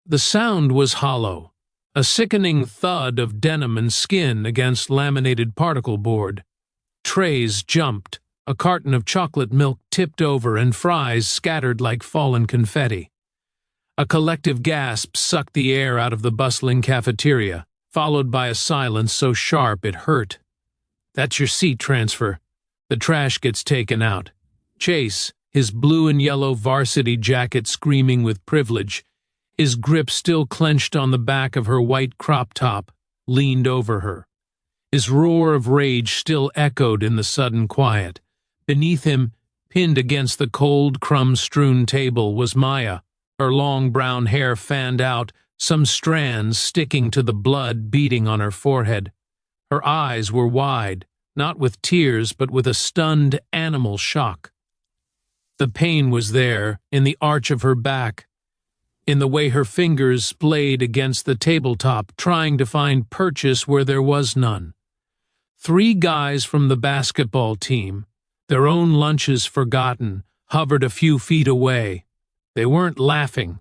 The sound was hollow, a sickening thud of denim and skin against laminated particle board. Trays jumped, a carton of chocolate milk tipped over, and fries scattered like fallen confetti. A collective gasp sucked the air out of the bustling cafeteria, followed by a silence so sharp it hurt. "That's your seat transfer. The trash gets taken out." Chase, his blue and yellow varsity jacket screaming with privilege, his grip still clenched on the back of her white crop top, leaned over her. His roar of rage still echoed in the sudden quiet. Beneath him, pinned against the cold, crumb-strewn table, was Maya, her long brown hair fanned out, some strands sticking to the blood beating on her forehead. Her eyes were wide, not with tears but with a stunned animal shock. The pain was there, in the arch of her back, in the way her fingers splayed against the tabletop, trying to find purchase where there was none. 3 guys from the basketball team, their own lunches forgotten, hovered a few feet away. They weren't laughing.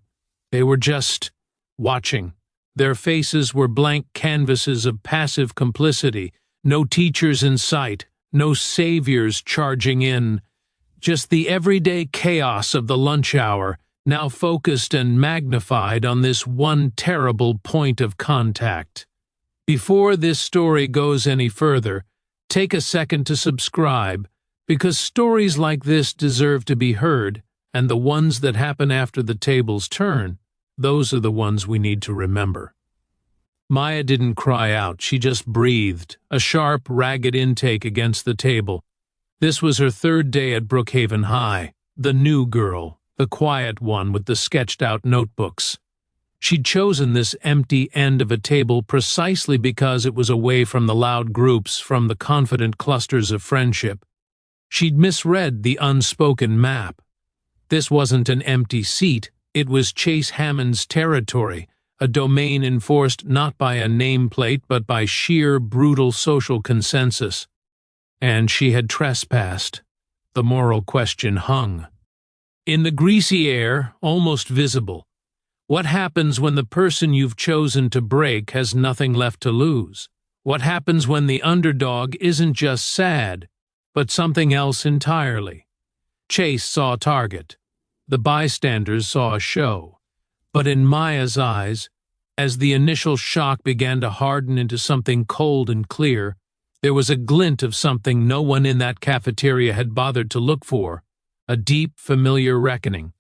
They were just watching. Their faces were blank canvases of passive complicity, no teachers in sight, no saviors charging in, just the everyday chaos of the lunch hour, now focused and magnified on this one terrible point of contact. Before this story goes any further, take a second to subscribe, because stories like this deserve to be heard, and the ones that happen after the tables turn, those are the ones we need to remember. Maya didn't cry out, she just breathed, a sharp, ragged intake against the table. This was her 3rd day at Brookhaven High, the new girl, the quiet one with the sketched-out notebooks. She'd chosen this empty end of a table precisely because it was away from the loud groups, from the confident clusters of friendship. She'd misread the unspoken map. This wasn't an empty seat, it was Chase Hammond's territory, a domain enforced not by a nameplate but by sheer, brutal social consensus. And she had trespassed. The moral question hung. In the greasy air, almost visible, what happens when the person you've chosen to break has nothing left to lose? What happens when the underdog isn't just sad, but something else entirely? Chase saw a target. The bystanders saw a show. But in Maya's eyes, as the initial shock began to harden into something cold and clear, there was a glint of something no one in that cafeteria had bothered to look for, a deep, familiar reckoning.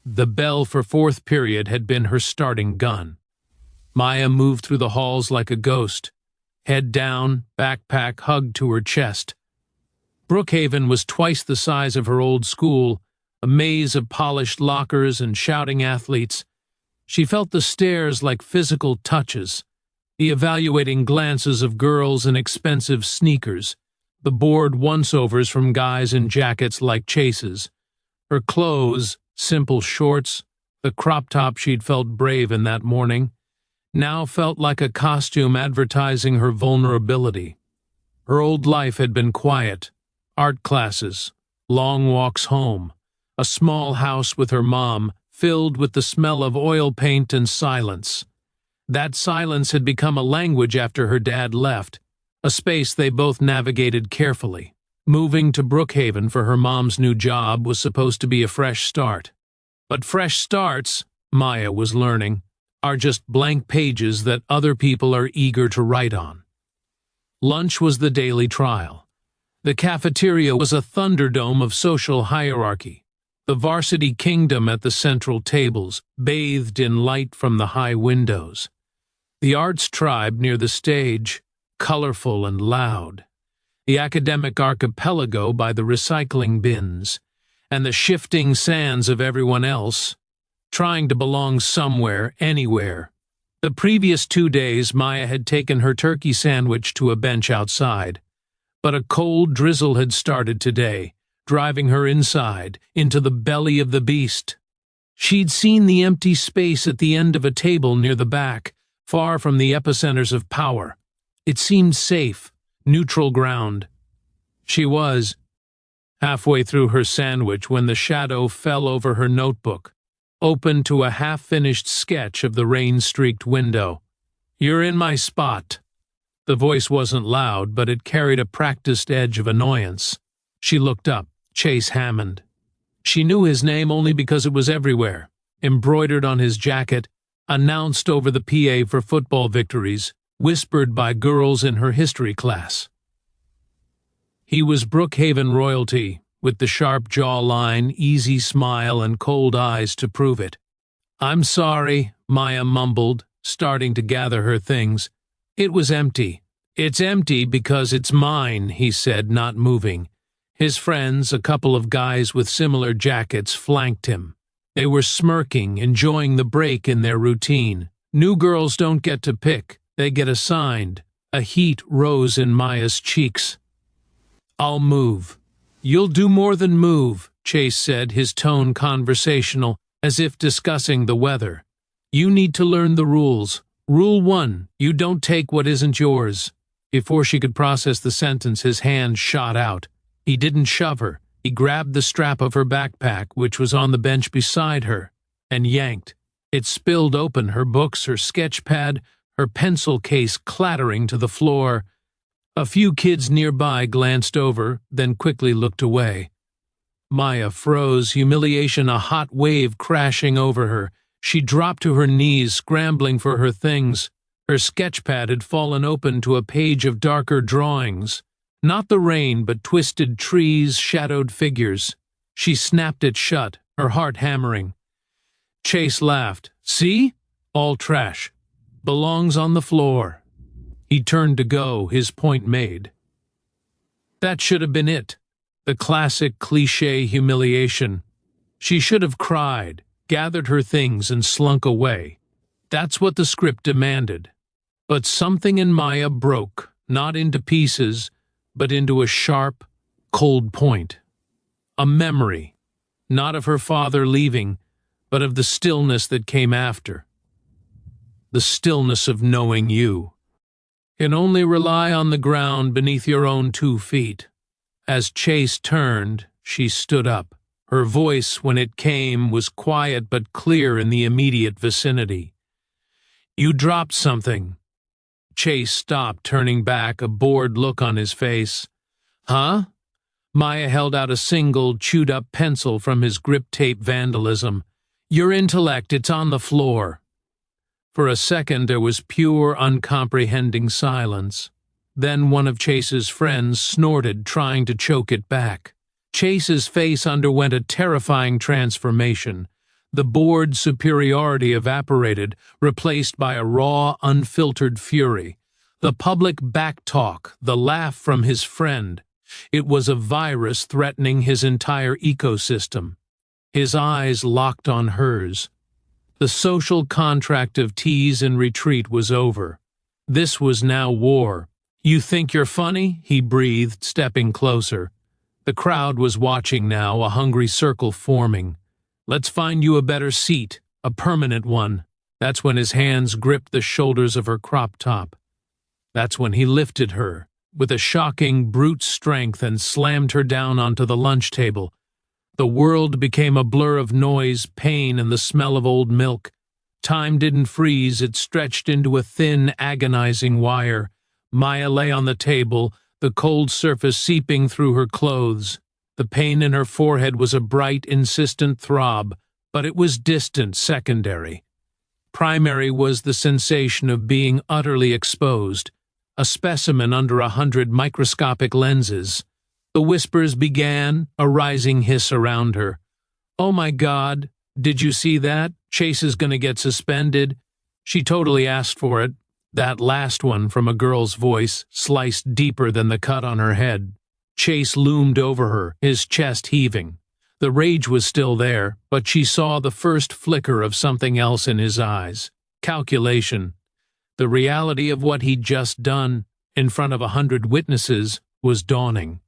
The bell for 4th period had been her starting gun. Maya moved through the halls like a ghost, head down, backpack hugged to her chest. Brookhaven was twice the size of her old school, a maze of polished lockers and shouting athletes. She felt the stares like physical touches, the evaluating glances of girls in expensive sneakers, the bored once-overs from guys in jackets like Chase's. Her clothes, simple shorts, the crop top she'd felt brave in that morning, now felt like a costume advertising her vulnerability. Her old life had been quiet, art classes, long walks home, a small house with her mom, filled with the smell of oil paint and silence. That silence had become a language after her dad left, a space they both navigated carefully. Moving to Brookhaven for her mom's new job was supposed to be a fresh start. But fresh starts, Maya was learning, are just blank pages that other people are eager to write on. Lunch was the daily trial. The cafeteria was a thunderdome of social hierarchy. The varsity kingdom at the central tables, bathed in light from the high windows. The arts tribe near the stage, colorful and loud. The academic archipelago by the recycling bins, and the shifting sands of everyone else, trying to belong somewhere, anywhere. The previous 2 days, Maya had taken her turkey sandwich to a bench outside, but a cold drizzle had started today, driving her inside, into the belly of the beast. She'd seen the empty space at the end of a table near the back, far from the epicenters of power. It seemed safe, neutral ground. She was halfway through her sandwich when the shadow fell over her notebook. open to a half-finished sketch of the rain-streaked window. "You're in my spot." The voice wasn't loud, but it carried a practiced edge of annoyance. She looked up. Chase Hammond. She knew his name only because it was everywhere, embroidered on his jacket, announced over the PA for football victories, whispered by girls in her history class. He was Brookhaven royalty, with the sharp jawline, easy smile, and cold eyes to prove it. "I'm sorry," Maya mumbled, starting to gather her things. "It was empty." "It's empty because it's mine," he said, not moving. His friends, a couple of guys with similar jackets, flanked him. They were smirking, enjoying the break in their routine. New girls don't get to pick, they get assigned. A heat rose in Maya's cheeks. "I'll move." "You'll do more than move," Chase said, his tone conversational, as if discussing the weather. "You need to learn the rules. Rule 1, you don't take what isn't yours." Before she could process the sentence, his hand shot out. He didn't shove her. He grabbed the strap of her backpack, which was on the bench beside her, and yanked. It spilled open, her books, her sketch pad, her pencil case clattering to the floor. A few kids nearby glanced over, then quickly looked away. Maya froze, humiliation a hot wave crashing over her. She dropped to her knees, scrambling for her things. Her sketch pad had fallen open to a page of darker drawings. Not the rain, but twisted trees, shadowed figures. She snapped it shut, her heart hammering. Chase laughed. "See? All trash. Belongs on the floor." He turned to go, his point made. That should have been it. The classic cliché humiliation. She should have cried, gathered her things, and slunk away. That's what the script demanded. But something in Maya broke, not into pieces, but into a sharp, cold point. A memory, not of her father leaving, but of the stillness that came after. The stillness of knowing you can only rely on the ground beneath your own 2 feet. As Chase turned, she stood up. Her voice, when it came, was quiet but clear in the immediate vicinity. "You dropped something." Chase stopped, turning back, a bored look on his face. "Huh?" Maya held out a single, chewed-up pencil from his grip-tape vandalism. "Your intellect, it's on the floor." For a second there was pure, uncomprehending silence. Then one of Chase's friends snorted, trying to choke it back. Chase's face underwent a terrifying transformation. The bored superiority evaporated, replaced by a raw, unfiltered fury. The public backtalk, the laugh from his friend. It was a virus threatening his entire ecosystem. His eyes locked on hers. The social contract of tease and retreat was over. This was now war. "You think you're funny?" he breathed, stepping closer. The crowd was watching now, a hungry circle forming. "Let's find you a better seat, a permanent one." That's when his hands gripped the shoulders of her crop top. That's when he lifted her, with a shocking, brute strength, and slammed her down onto the lunch table. The world became a blur of noise, pain, and the smell of old milk. Time didn't freeze, it stretched into a thin, agonizing wire. Maya lay on the table, the cold surface seeping through her clothes. The pain in her forehead was a bright, insistent throb, but it was distant, secondary. Primary was the sensation of being utterly exposed, a specimen under 100 microscopic lenses. The whispers began, a rising hiss around her. "Oh my God, did you see that? Chase is going to get suspended." She totally asked for it. That last one, from a girl's voice, sliced deeper than the cut on her head. Chase loomed over her, his chest heaving. The rage was still there, but she saw the first flicker of something else in his eyes. Calculation. The reality of what he'd just done, in front of 100 witnesses, was dawning.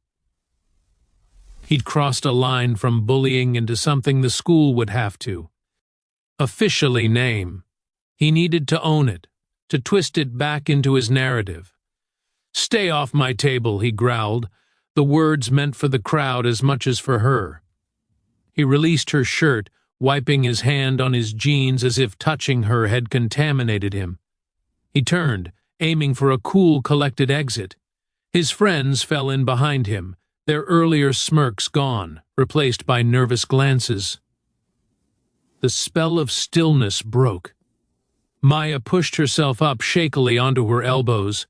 He'd crossed a line from bullying into something the school would have to officially name. He needed to own it, to twist it back into his narrative. "Stay off my table," he growled, the words meant for the crowd as much as for her. He released her shirt, wiping his hand on his jeans as if touching her had contaminated him. He turned, aiming for a cool, collected exit. His friends fell in behind him, their earlier smirks gone, replaced by nervous glances. The spell of stillness broke. Maya pushed herself up shakily onto her elbows.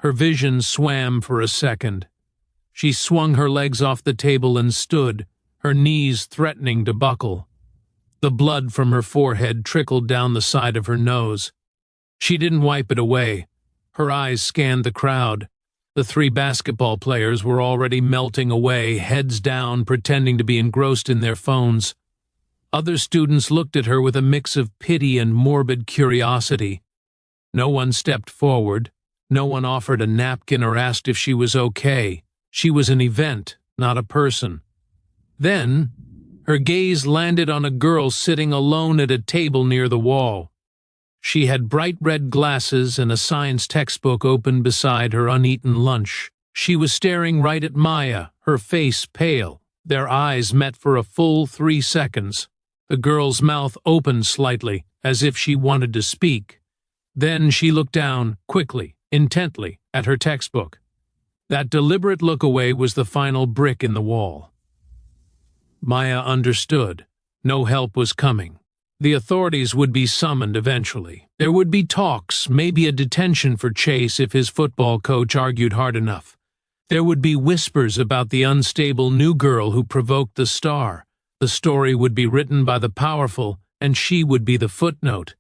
Her vision swam for a second. She swung her legs off the table and stood, her knees threatening to buckle. The blood from her forehead trickled down the side of her nose. She didn't wipe it away. Her eyes scanned the crowd. The 3 basketball players were already melting away, heads down, pretending to be engrossed in their phones. Other students looked at her with a mix of pity and morbid curiosity. No one stepped forward. No one offered a napkin or asked if she was okay. She was an event, not a person. Then, her gaze landed on a girl sitting alone at a table near the wall. She had bright red glasses and a science textbook open beside her uneaten lunch. She was staring right at Maya, her face pale. Their eyes met for a full 3 seconds. The girl's mouth opened slightly, as if she wanted to speak. Then she looked down, quickly, intently, at her textbook. That deliberate look away was the final brick in the wall. Maya understood. No help was coming. The authorities would be summoned eventually. There would be talks, maybe a detention for Chase if his football coach argued hard enough. There would be whispers about the unstable new girl who provoked the star. The story would be written by the powerful, and she would be the footnote.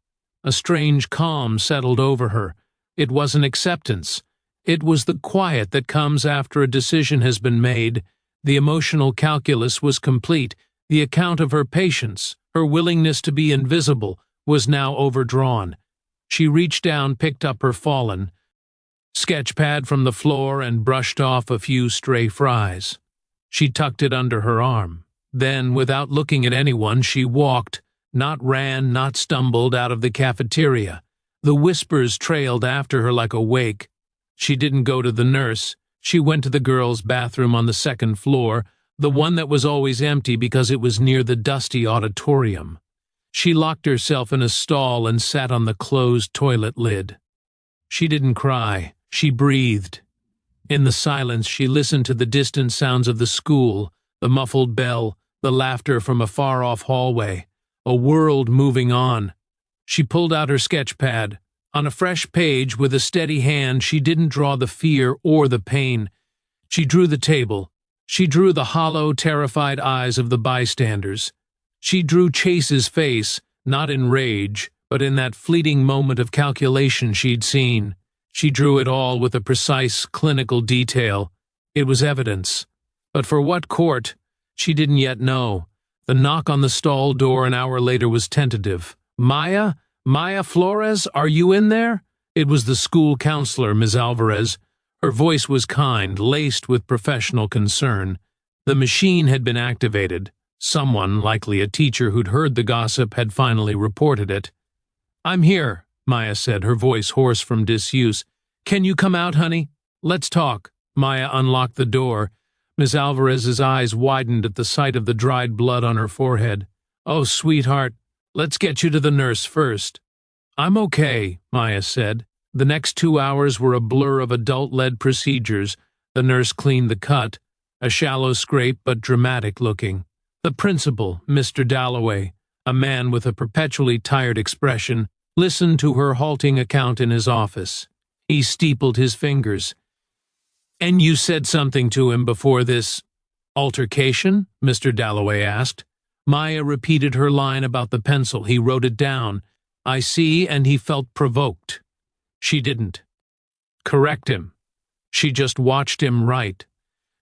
A strange calm settled over her. It wasn't acceptance. It was the quiet that comes after a decision has been made. The emotional calculus was complete. The account of her patience, her willingness to be invisible, was now overdrawn. She reached down, picked up her fallen sketchpad from the floor, and brushed off a few stray fries. She tucked it under her arm. Then, without looking at anyone, she walked, not ran, not stumbled, out of the cafeteria. The whispers trailed after her like a wake. She didn't go to the nurse. She went to the girls' bathroom on the 2nd floor, the one that was always empty because it was near the dusty auditorium. She locked herself in a stall and sat on the closed toilet lid. She didn't cry. She breathed. In the silence, she listened to the distant sounds of the school, the muffled bell, the laughter from a far-off hallway, a world moving on. She pulled out her sketchpad. On a fresh page, with a steady hand, she didn't draw the fear or the pain. She drew the table. She drew the hollow, terrified eyes of the bystanders. She drew Chase's face, not in rage, but in that fleeting moment of calculation she'd seen. She drew it all with a precise, clinical detail. It was evidence. But for what court? She didn't yet know. The knock on the stall door an hour later was tentative. "Maya? Maya Flores, are you in there?" It was the school counselor, Ms. Alvarez. Her voice was kind, laced with professional concern. The machine had been activated. Someone, likely a teacher who'd heard the gossip, had finally reported it. "I'm here," Maya said, her voice hoarse from disuse. "Can you come out, honey? Let's talk." Maya unlocked the door. Ms. Alvarez's eyes widened at the sight of the dried blood on her forehead. "Oh, sweetheart, let's get you to the nurse first." "I'm okay," Maya said. The next 2 hours were a blur of adult-led procedures. The nurse cleaned the cut, a shallow scrape but dramatic-looking. The principal, Mr. Dalloway, a man with a perpetually tired expression, listened to her halting account in his office. He steepled his fingers. "And you said something to him before this altercation?" Mr. Dalloway asked. Maya repeated her line about the pencil. He wrote it down. "I see," and he felt provoked. She didn't correct him. She just watched him write.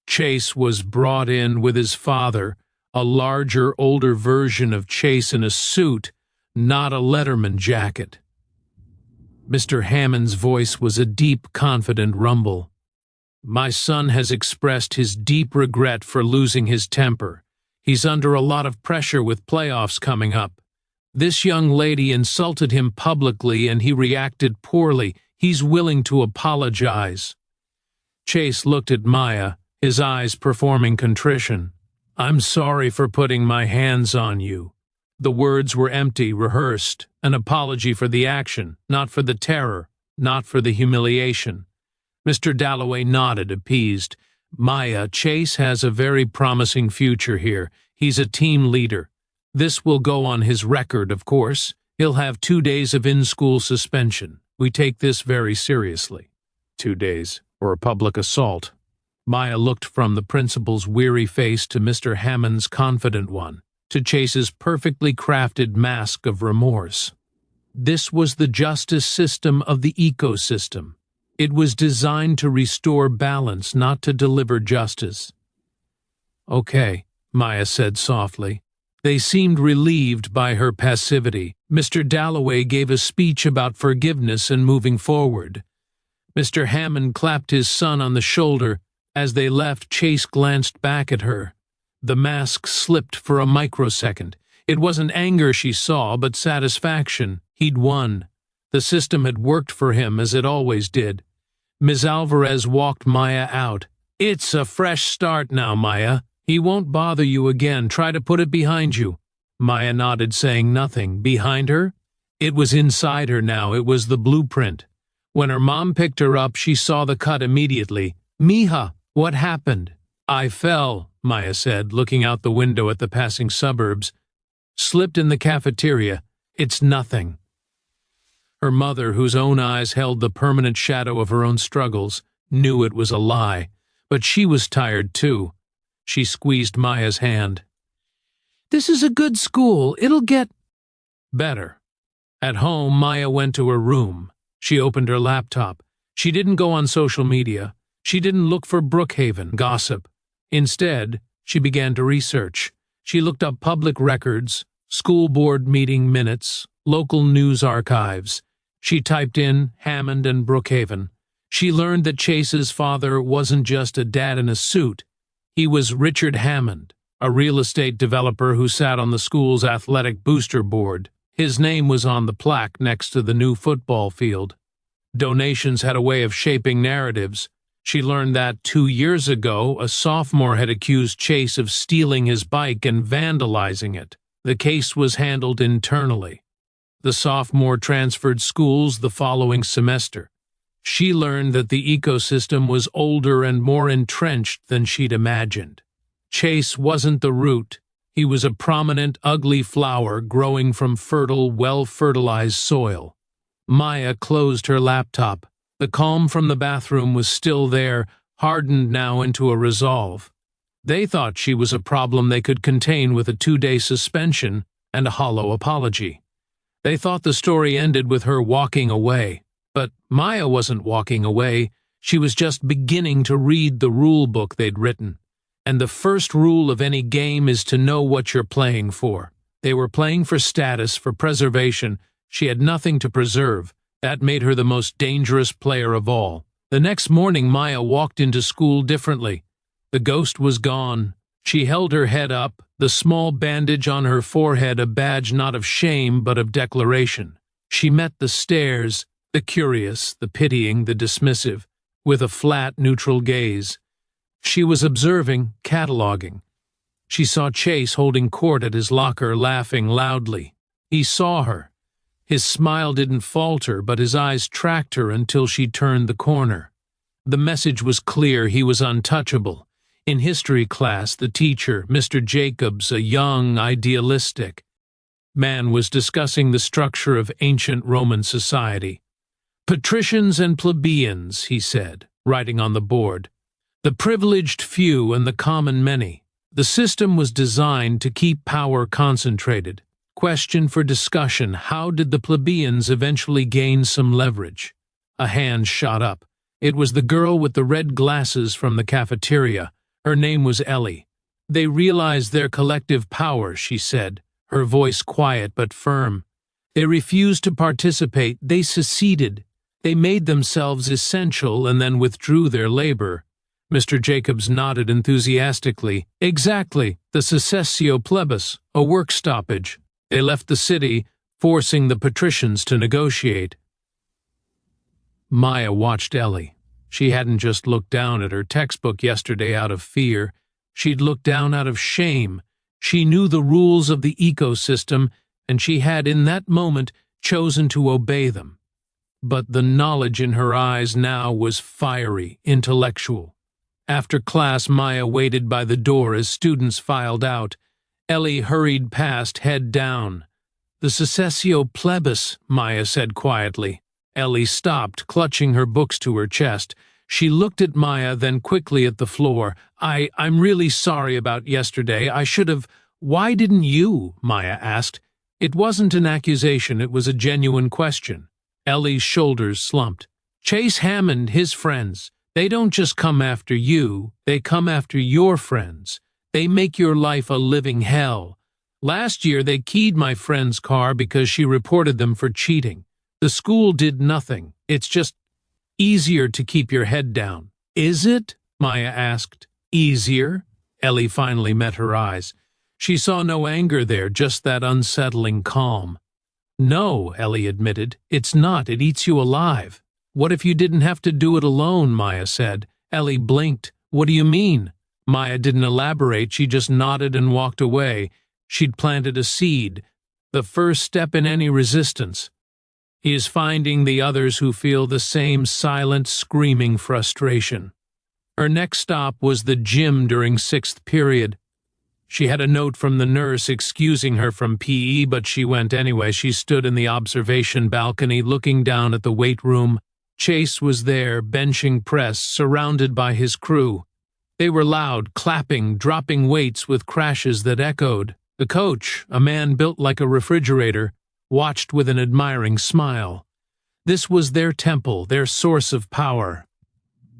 Chase was brought in with his father, a larger, older version of Chase in a suit, not a Letterman jacket. Mr. Hammond's voice was a deep, confident rumble. "My son has expressed his deep regret for losing his temper. He's under a lot of pressure with playoffs coming up. This young lady insulted him publicly and he reacted poorly. He's willing to apologize." Chase looked at Maya, his eyes performing contrition. "I'm sorry for putting my hands on you. The words were empty, rehearsed, an apology for the action, not for the terror, not for the humiliation. Mr. Dalloway nodded, appeased. Maya, Chase has a very promising future here. He's a team leader. This will go on his record, of course. He'll have 2 days of in-school suspension. We take this very seriously. 2 days, or a public assault. Maya looked from the principal's weary face to Mr. Hammond's confident one, to Chase's perfectly crafted mask of remorse. This was the justice system of the ecosystem. It was designed to restore balance, not to deliver justice. "Okay," Maya said softly. They seemed relieved by her passivity. Mr. Dalloway gave a speech about forgiveness and moving forward. Mr. Hammond clapped his son on the shoulder. As they left, Chase glanced back at her. The mask slipped for a microsecond. It wasn't anger she saw, but satisfaction. He'd won. The system had worked for him, as it always did. Ms. Alvarez walked Maya out. "It's a fresh start now, Maya. He won't bother you again. Try to put it behind you." Maya nodded, saying nothing. Behind her? It was inside her now. It was the blueprint. When her mom picked her up, she saw the cut immediately. "Mija, what happened?" "I fell," Maya said, looking out the window at the passing suburbs. "Slipped in the cafeteria. It's nothing." Her mother, whose own eyes held the permanent shadow of her own struggles, knew it was a lie, but she was tired too. She squeezed Maya's hand. "This is a good school. It'll get better." At home, Maya went to her room. She opened her laptop. She didn't go on social media. She didn't look for Brookhaven gossip. Instead, she began to research. She looked up public records, school board meeting minutes, local news archives. She typed in Hammond and Brookhaven. She learned that Chase's father wasn't just a dad in a suit. He was Richard Hammond, a real estate developer who sat on the school's athletic booster board. His name was on the plaque next to the new football field. Donations had a way of shaping narratives. She learned that 2 years ago, a sophomore had accused Chase of stealing his bike and vandalizing it. The case was handled internally. The sophomore transferred schools the following semester. She learned that the ecosystem was older and more entrenched than she'd imagined. Chase wasn't the root. He was a prominent, ugly flower growing from fertile, well-fertilized soil. Maya closed her laptop. The calm from the bathroom was still there, hardened now into a resolve. They thought she was a problem they could contain with a 2-day suspension and a hollow apology. They thought the story ended with her walking away. But Maya wasn't walking away. She was just beginning to read the rule book they'd written. And the first rule of any game is to know what you're playing for. They were playing for status, for preservation. She had nothing to preserve. That made her the most dangerous player of all. The next morning, Maya walked into school differently. The ghost was gone. She held her head up, the small bandage on her forehead a badge not of shame but of declaration. She met the stares, the curious, the pitying, the dismissive, with a flat, neutral gaze. She was observing, cataloging. She saw Chase holding court at his locker, laughing loudly. He saw her. His smile didn't falter, but his eyes tracked her until she turned the corner. The message was clear. He was untouchable. In history class, the teacher, Mr. Jacobs, a young, idealistic man, was discussing the structure of ancient Roman society. "Patricians and plebeians," he said, writing on the board. "The privileged few and the common many." The system was designed to keep power concentrated. Question for discussion: how did the plebeians eventually gain some leverage? A hand shot up. It was the girl with the red glasses from the cafeteria. Her name was Ellie. "They realized their collective power," she said, her voice quiet but firm. "They refused to participate. They seceded. They made themselves essential and then withdrew their labor." Mr. Jacobs nodded enthusiastically. "Exactly, the secessio plebis, a work stoppage. They left the city, forcing the patricians to negotiate." Maya watched Ellie. She hadn't just looked down at her textbook yesterday out of fear. She'd looked down out of shame. She knew the rules of the ecosystem, and she had in that moment chosen to obey them. But the knowledge in her eyes now was fiery, intellectual. After class, Maya waited by the door as students filed out. Ellie hurried past, head down. "The secessio plebis," Maya said quietly. Ellie stopped, clutching her books to her chest. She looked at Maya, then quickly at the floor. I'm really sorry about yesterday. I should have—" "Why didn't you?" Maya asked. It wasn't an accusation, it was a genuine question. Ellie's shoulders slumped. "Chase Hammond, his friends. They don't just come after you, they come after your friends. They make your life a living hell. Last year they keyed my friend's car because she reported them for cheating. The school did nothing. It's just easier to keep your head down." "Is it?" Maya asked. "Easier?" Ellie finally met her eyes. She saw no anger there, just that unsettling calm. "No," Ellie admitted, "it's not. It eats you alive." "What if you didn't have to do it alone?" Maya said. Ellie blinked. "What do you mean?" Maya didn't elaborate, she just nodded and walked away. She'd planted a seed, the first step in any resistance. He is finding the others who feel the same silent, screaming frustration. Her next stop was the gym during 6th period. She had a note from the nurse excusing her from PE, but she went anyway. She stood in the observation balcony looking down at the weight room. Chase was there, benching press, surrounded by his crew. They were loud, clapping, dropping weights with crashes that echoed. The coach, a man built like a refrigerator, watched with an admiring smile. This was their temple, their source of power.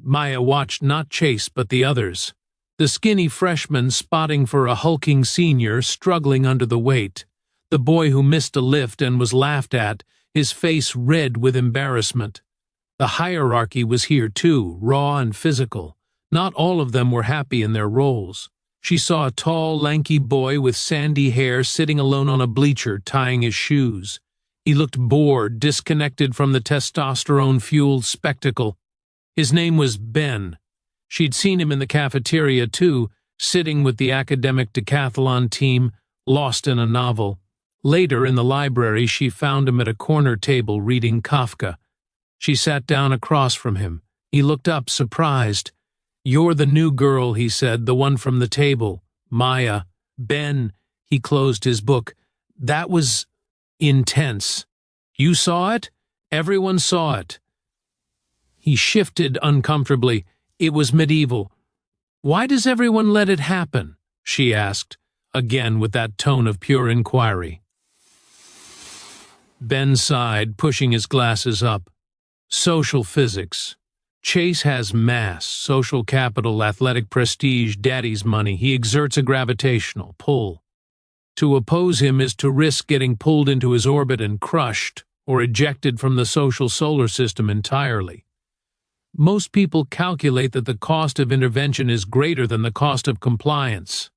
Maya watched not Chase but the others. The skinny freshman spotting for a hulking senior struggling under the weight. The boy who missed a lift and was laughed at, his face red with embarrassment. The hierarchy was here too, raw and physical. Not all of them were happy in their roles. She saw a tall, lanky boy with sandy hair sitting alone on a bleacher, tying his shoes. He looked bored, disconnected from the testosterone-fueled spectacle. His name was Ben. She'd seen him in the cafeteria, too, sitting with the academic decathlon team, lost in a novel. Later, in the library, she found him at a corner table reading Kafka. She sat down across from him. He looked up, surprised. "You're the new girl," he said, "the one from the table. Maya." "Ben," he closed his book. "That was intense. You saw it? Everyone saw it." He shifted uncomfortably. "It was medieval." "Why does everyone let it happen?" she asked, again with that tone of pure inquiry. Ben sighed, pushing his glasses up. "Social physics. Chase has mass, social capital, athletic prestige, daddy's money. He exerts a gravitational pull. To oppose him is to risk getting pulled into his orbit and crushed, or ejected from the social solar system entirely. Most people calculate that the cost of intervention is greater than the cost of compliance."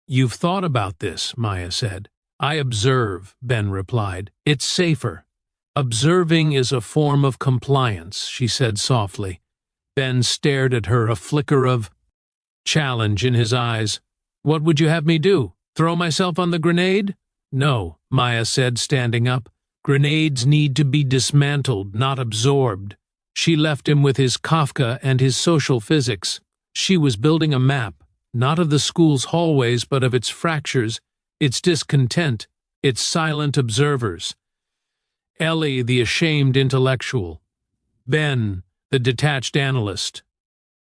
"You've thought about this," Maya said. "I observe," Ben replied. "It's safer." "Observing is a form of compliance," she said softly. Ben stared at her, a flicker of challenge in his eyes. "What would you have me do? Throw myself on the grenade?" "No," Maya said, standing up. "Grenades need to be dismantled, not absorbed." She left him with his Kafka and his social physics. She was building a map, not of the school's hallways, but of its fractures, its discontent, its silent observers. Ellie, the ashamed intellectual. Ben, the detached analyst.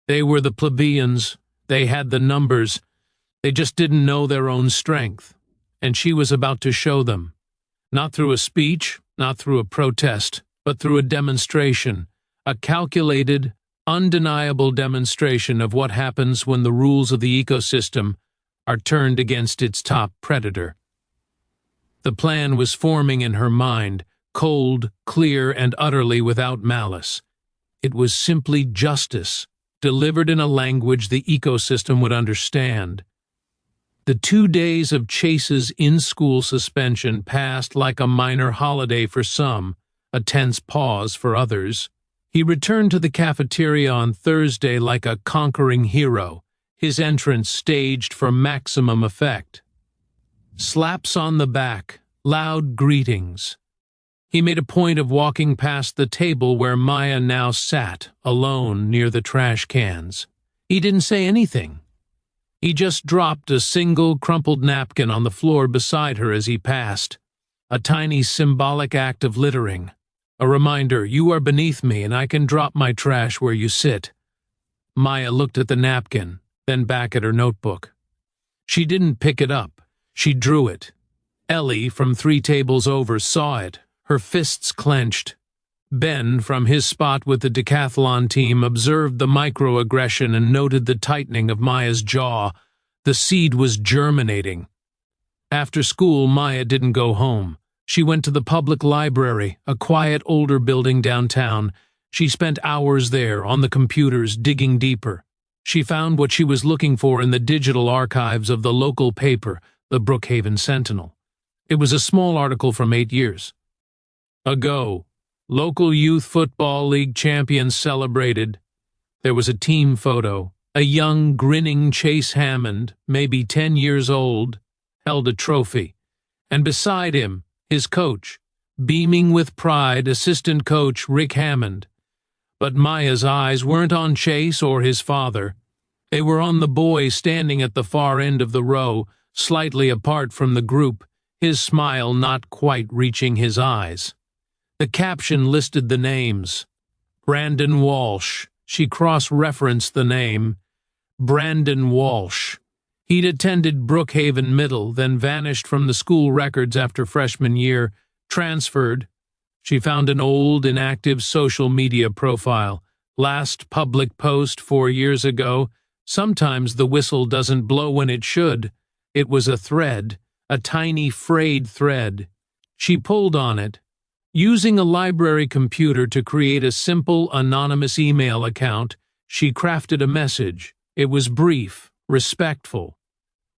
They were the plebeians. They had the numbers. They just didn't know their own strength. And she was about to show them. Not through a speech, not through a protest, but through a demonstration. A calculated, undeniable demonstration of what happens when the rules of the ecosystem are turned against its top predator. The plan was forming in her mind, cold, clear, and utterly without malice. It was simply justice, delivered in a language the ecosystem would understand. The 2 days of Chase's in-school suspension passed like a minor holiday for some, a tense pause for others. He returned to the cafeteria on Thursday like a conquering hero, his entrance staged for maximum effect. Slaps on the back, loud greetings. He made a point of walking past the table where Maya now sat, alone near the trash cans. He didn't say anything. He just dropped a single crumpled napkin on the floor beside her as he passed. A tiny symbolic act of littering. A reminder, you are beneath me and I can drop my trash where you sit. Maya looked at the napkin, then back at her notebook. She didn't pick it up. She drew it. Ellie, from 3 tables over, saw it, her fists clenched. Ben, from his spot with the decathlon team, observed the microaggression and noted the tightening of Maya's jaw. The seed was germinating. After school, Maya didn't go home. She went to the public library, a quiet older building downtown. She spent hours there, on the computers, digging deeper. She found what she was looking for in the digital archives of the local paper, the Brookhaven Sentinel. It was a small article from 8 years ago. Local youth football league champions celebrated. There was a team photo. A young, grinning Chase Hammond, maybe 10 years old, held a trophy. And beside him, his coach, beaming with pride, assistant coach Rick Hammond. But Maya's eyes weren't on Chase or his father. They were on the boy standing at the far end of the row, slightly apart from the group, his smile not quite reaching his eyes. The caption listed the names. Brandon Walsh. She cross-referenced the name. Brandon Walsh. He'd attended Brookhaven Middle, then vanished from the school records after freshman year, transferred. She found an old, inactive social media profile. Last public post 4 years ago. Sometimes the whistle doesn't blow when it should. It was a thread, a tiny frayed thread. She pulled on it. Using a library computer to create a simple, anonymous email account, she crafted a message. It was brief, respectful.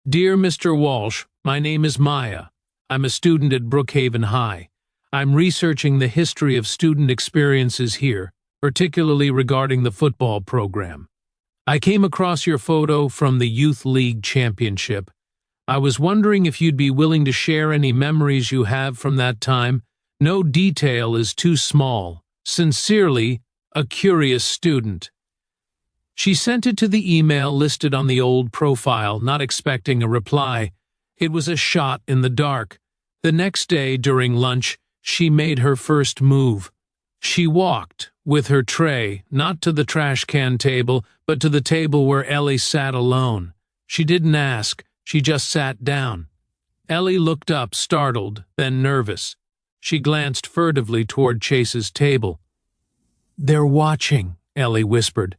Dear Mr. Walsh, my name is Maya. I'm a student at Brookhaven High. I'm researching the history of student experiences here, particularly regarding the football program. I came across your photo from the Youth League Championship. I was wondering if you'd be willing to share any memories you have from that time. No detail is too small. Sincerely, a curious student. She sent it to the email listed on the old profile, not expecting a reply. It was a shot in the dark. The next day, during lunch, she made her first move. She walked, with her tray, not to the trash can table, but to the table where Ellie sat alone. She didn't ask, she just sat down. Ellie looked up, startled, then nervous. She glanced furtively toward Chase's table. They're watching, Ellie whispered.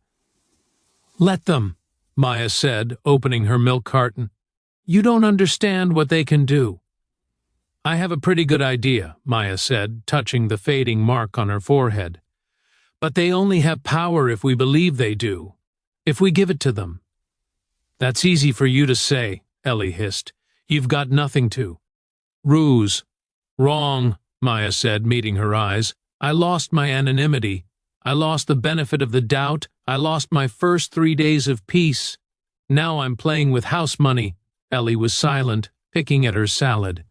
Let them, Maya said, opening her milk carton. You don't understand what they can do. I have a pretty good idea, Maya said, touching the fading mark on her forehead. But they only have power if we believe they do, if we give it to them. That's easy for you to say, Ellie hissed. You've got nothing to. Ruse. Wrong, Maya said, meeting her eyes. I lost my anonymity. I lost the benefit of the doubt. I lost my first 3 days of peace. Now I'm playing with house money. Ellie was silent, picking at her salad.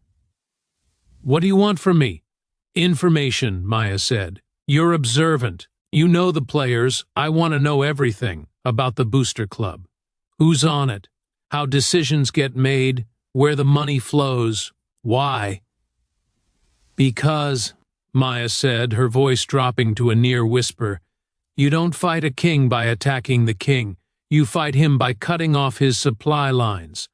What do you want from me? Information, Maya said. You're observant. You know the players. I want to know everything about the booster club. Who's on it? How decisions get made? Where the money flows? Why? Because, Maya said, her voice dropping to a near whisper, you don't fight a king by attacking the king. You fight him by cutting off his supply lines.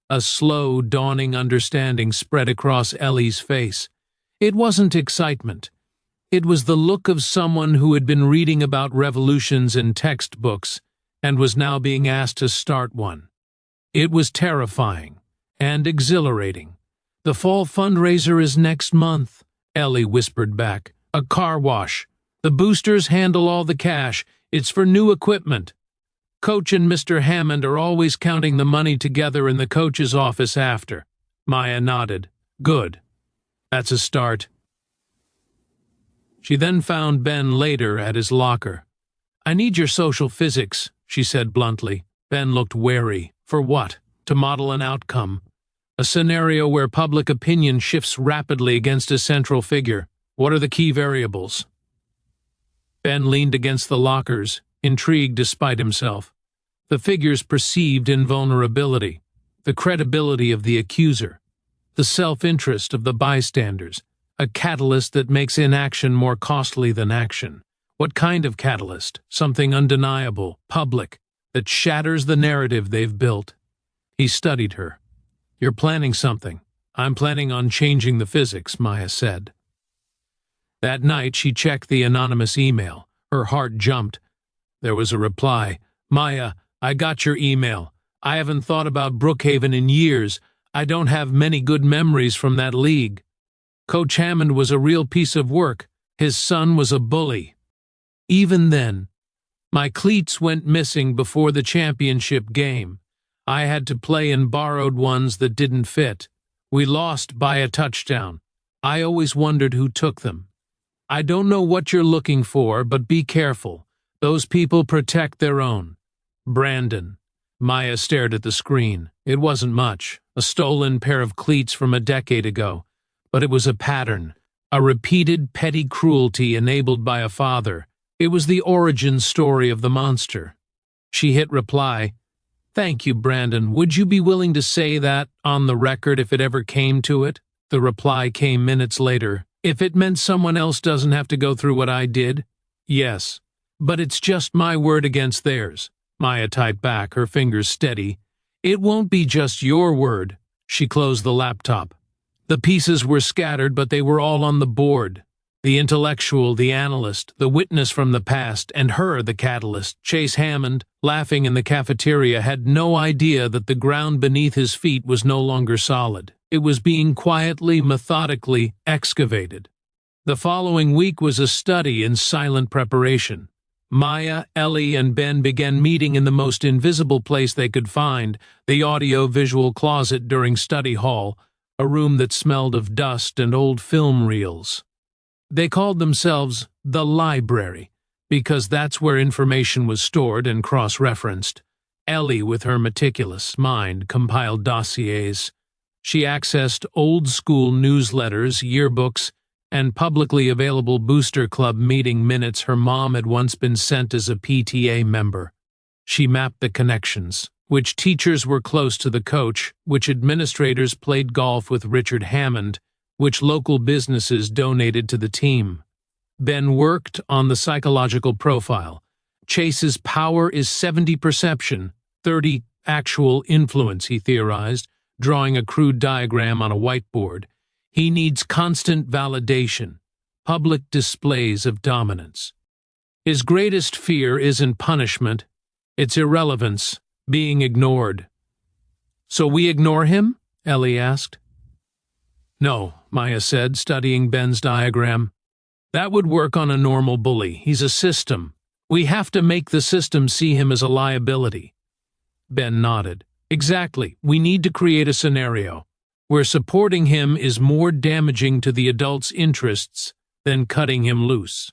A slow, dawning understanding spread across Ellie's face. It wasn't excitement. It was the look of someone who had been reading about revolutions in textbooks and was now being asked to start one. It was terrifying and exhilarating. The fall fundraiser is next month, Ellie whispered back. A car wash. The boosters handle all the cash. It's for new equipment. Coach and Mr. Hammond are always counting the money together in the coach's office after. Maya nodded. Good. That's a start. She then found Ben later at his locker. I need your social physics, she said bluntly. Ben looked wary. For what? To model an outcome. A scenario where public opinion shifts rapidly against a central figure. What are the key variables? Ben leaned against the lockers, intrigued despite himself. The figure's perceived invulnerability, the credibility of the accuser, the self-interest of the bystanders, a catalyst that makes inaction more costly than action. What kind of catalyst? Something undeniable, public, that shatters the narrative they've built. He studied her. You're planning something. I'm planning on changing the physics, Maya said. That night she checked the anonymous email. Her heart jumped. There was a reply. Maya, I got your email. I haven't thought about Brookhaven in years. I don't have many good memories from that league. Coach Hammond was a real piece of work. His son was a bully. Even then, my cleats went missing before the championship game. I had to play in borrowed ones that didn't fit. We lost by a touchdown. I always wondered who took them. I don't know what you're looking for, but be careful. Those people protect their own. Brandon. Maya stared at the screen. It wasn't much, a stolen pair of cleats from a decade ago. But it was a pattern, a repeated petty cruelty enabled by a father. It was the origin story of the monster. She hit reply. Thank you, Brandon. Would you be willing to say that on the record if it ever came to it? The reply came minutes later. If it meant someone else doesn't have to go through what I did? Yes. But it's just my word against theirs. Maya typed back, her fingers steady. It won't be just your word. She closed the laptop. The pieces were scattered, but they were all on the board. The intellectual, the analyst, the witness from the past, and her, the catalyst. Chase Hammond, laughing in the cafeteria, had no idea that the ground beneath his feet was no longer solid. It was being quietly, methodically excavated. The following week was a study in silent preparation. Maya, Ellie, and Ben began meeting in the most invisible place they could find, the audio-visual closet during study hall, a room that smelled of dust and old film reels. They called themselves the library, because that's where information was stored and cross-referenced. Ellie, with her meticulous mind, compiled dossiers. She accessed old-school newsletters, yearbooks, and publicly available Booster Club meeting minutes her mom had once been sent as a PTA member. She mapped the connections, which teachers were close to the coach, which administrators played golf with Richard Hammond, which local businesses donated to the team. Ben worked on the psychological profile. Chase's power is 70 perception, 30 actual influence, he theorized, drawing a crude diagram on a whiteboard. He needs constant validation, public displays of dominance. His greatest fear isn't punishment, it's irrelevance, being ignored. So we ignore him? Ellie asked. No, Maya said, studying Ben's diagram. That would work on a normal bully. He's a system. We have to make the system see him as a liability. Ben nodded. Exactly. We need to create a scenario where supporting him is more damaging to the adult's interests than cutting him loose.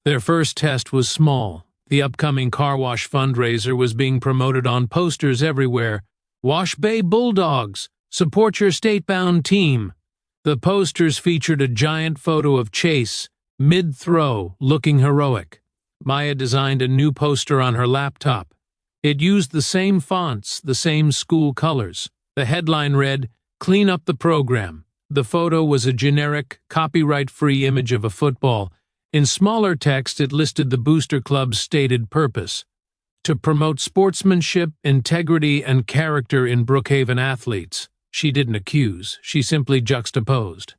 Their first test was small. The upcoming car wash fundraiser was being promoted on posters everywhere. Wash Bay Bulldogs! Support your state-bound team. The posters featured a giant photo of Chase, mid-throw, looking heroic. Maya designed a new poster on her laptop. It used the same fonts, the same school colors. The headline read, "Clean up the program." The photo was a generic, copyright-free image of a football. In smaller text, it listed the Booster Club's stated purpose: to promote sportsmanship, integrity, and character in Brookhaven athletes. She didn't accuse, she simply juxtaposed.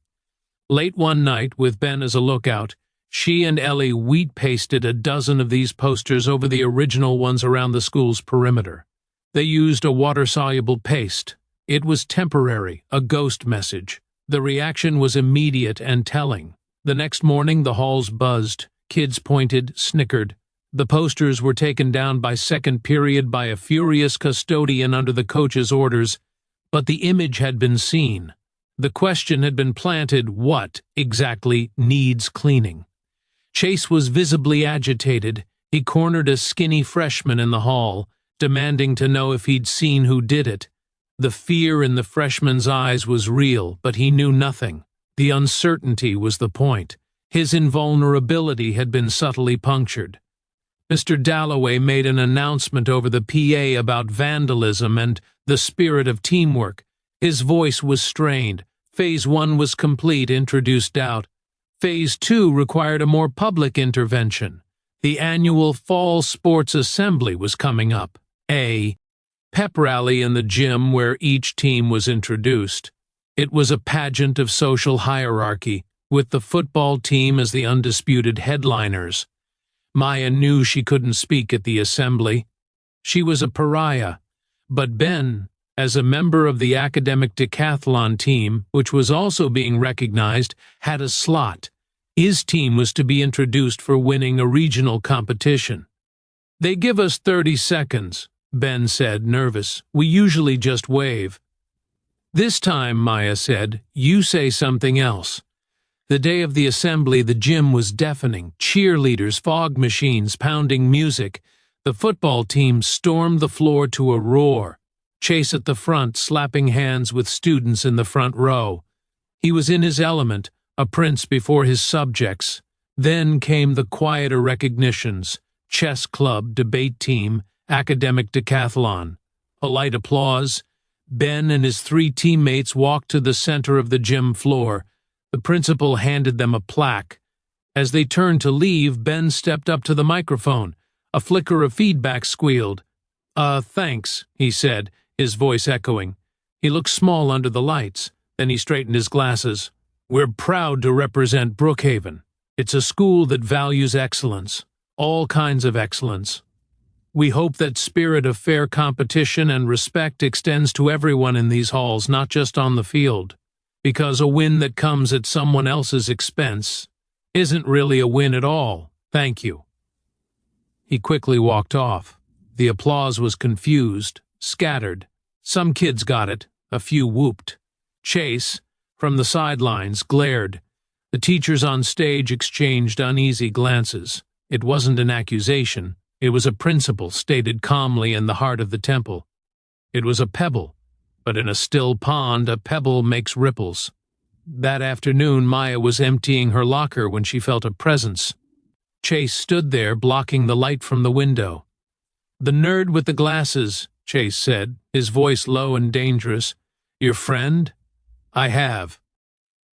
Late one night, with Ben as a lookout, she and Ellie wheat-pasted a dozen of these posters over the original ones around the school's perimeter. They used a water-soluble paste. It was temporary, a ghost message. The reaction was immediate and telling. The next morning, the halls buzzed. Kids pointed, snickered. The posters were taken down by second period by a furious custodian under the coach's orders. But the image had been seen. The question had been planted: what exactly needs cleaning? Chase was visibly agitated. He cornered a skinny freshman in the hall, demanding to know if he'd seen who did it. The fear in the freshman's eyes was real, but he knew nothing. The uncertainty was the point. His invulnerability had been subtly punctured. Mr. Dalloway made an announcement over the PA about vandalism and the spirit of teamwork. His voice was strained. Phase 1 was complete, introduced doubt. Phase 2 required a more public intervention. The annual Fall Sports Assembly was coming up. A pep rally in the gym where each team was introduced. It was a pageant of social hierarchy, with the football team as the undisputed headliners. Maya knew she couldn't speak at the assembly. She was a pariah. But Ben, as a member of the academic decathlon team, which was also being recognized, had a slot. His team was to be introduced for winning a regional competition. "They give us 30 seconds, Ben said, nervous. "We usually just wave." "This time," Maya said, "you say something else." The day of the assembly, the gym was deafening. Cheerleaders, fog machines, pounding music. The football team stormed the floor to a roar. Chase at the front, slapping hands with students in the front row. He was in his element, a prince before his subjects. Then came the quieter recognitions: chess club, debate team, academic decathlon. Polite applause. Ben and his 3 teammates walked to the center of the gym floor. The principal handed them a plaque. As they turned to leave, Ben stepped up to the microphone. A flicker of feedback squealed. Thanks," he said, his voice echoing. He looked small under the lights. Then he straightened his glasses. "We're proud to represent Brookhaven. It's a school that values excellence, all kinds of excellence. We hope that spirit of fair competition and respect extends to everyone in these halls, not just on the field. Because a win that comes at someone else's expense isn't really a win at all. Thank you." He quickly walked off. The applause was confused, scattered. Some kids got it, a few whooped. Chase, from the sidelines, glared. The teachers on stage exchanged uneasy glances. It wasn't an accusation. It was a principle stated calmly in the heart of the temple. It was a pebble. But in a still pond, a pebble makes ripples. That afternoon, Maya was emptying her locker when she felt a presence. Chase stood there, blocking the light from the window. "The nerd with the glasses," Chase said, his voice low and dangerous. "Your friend?" "I have."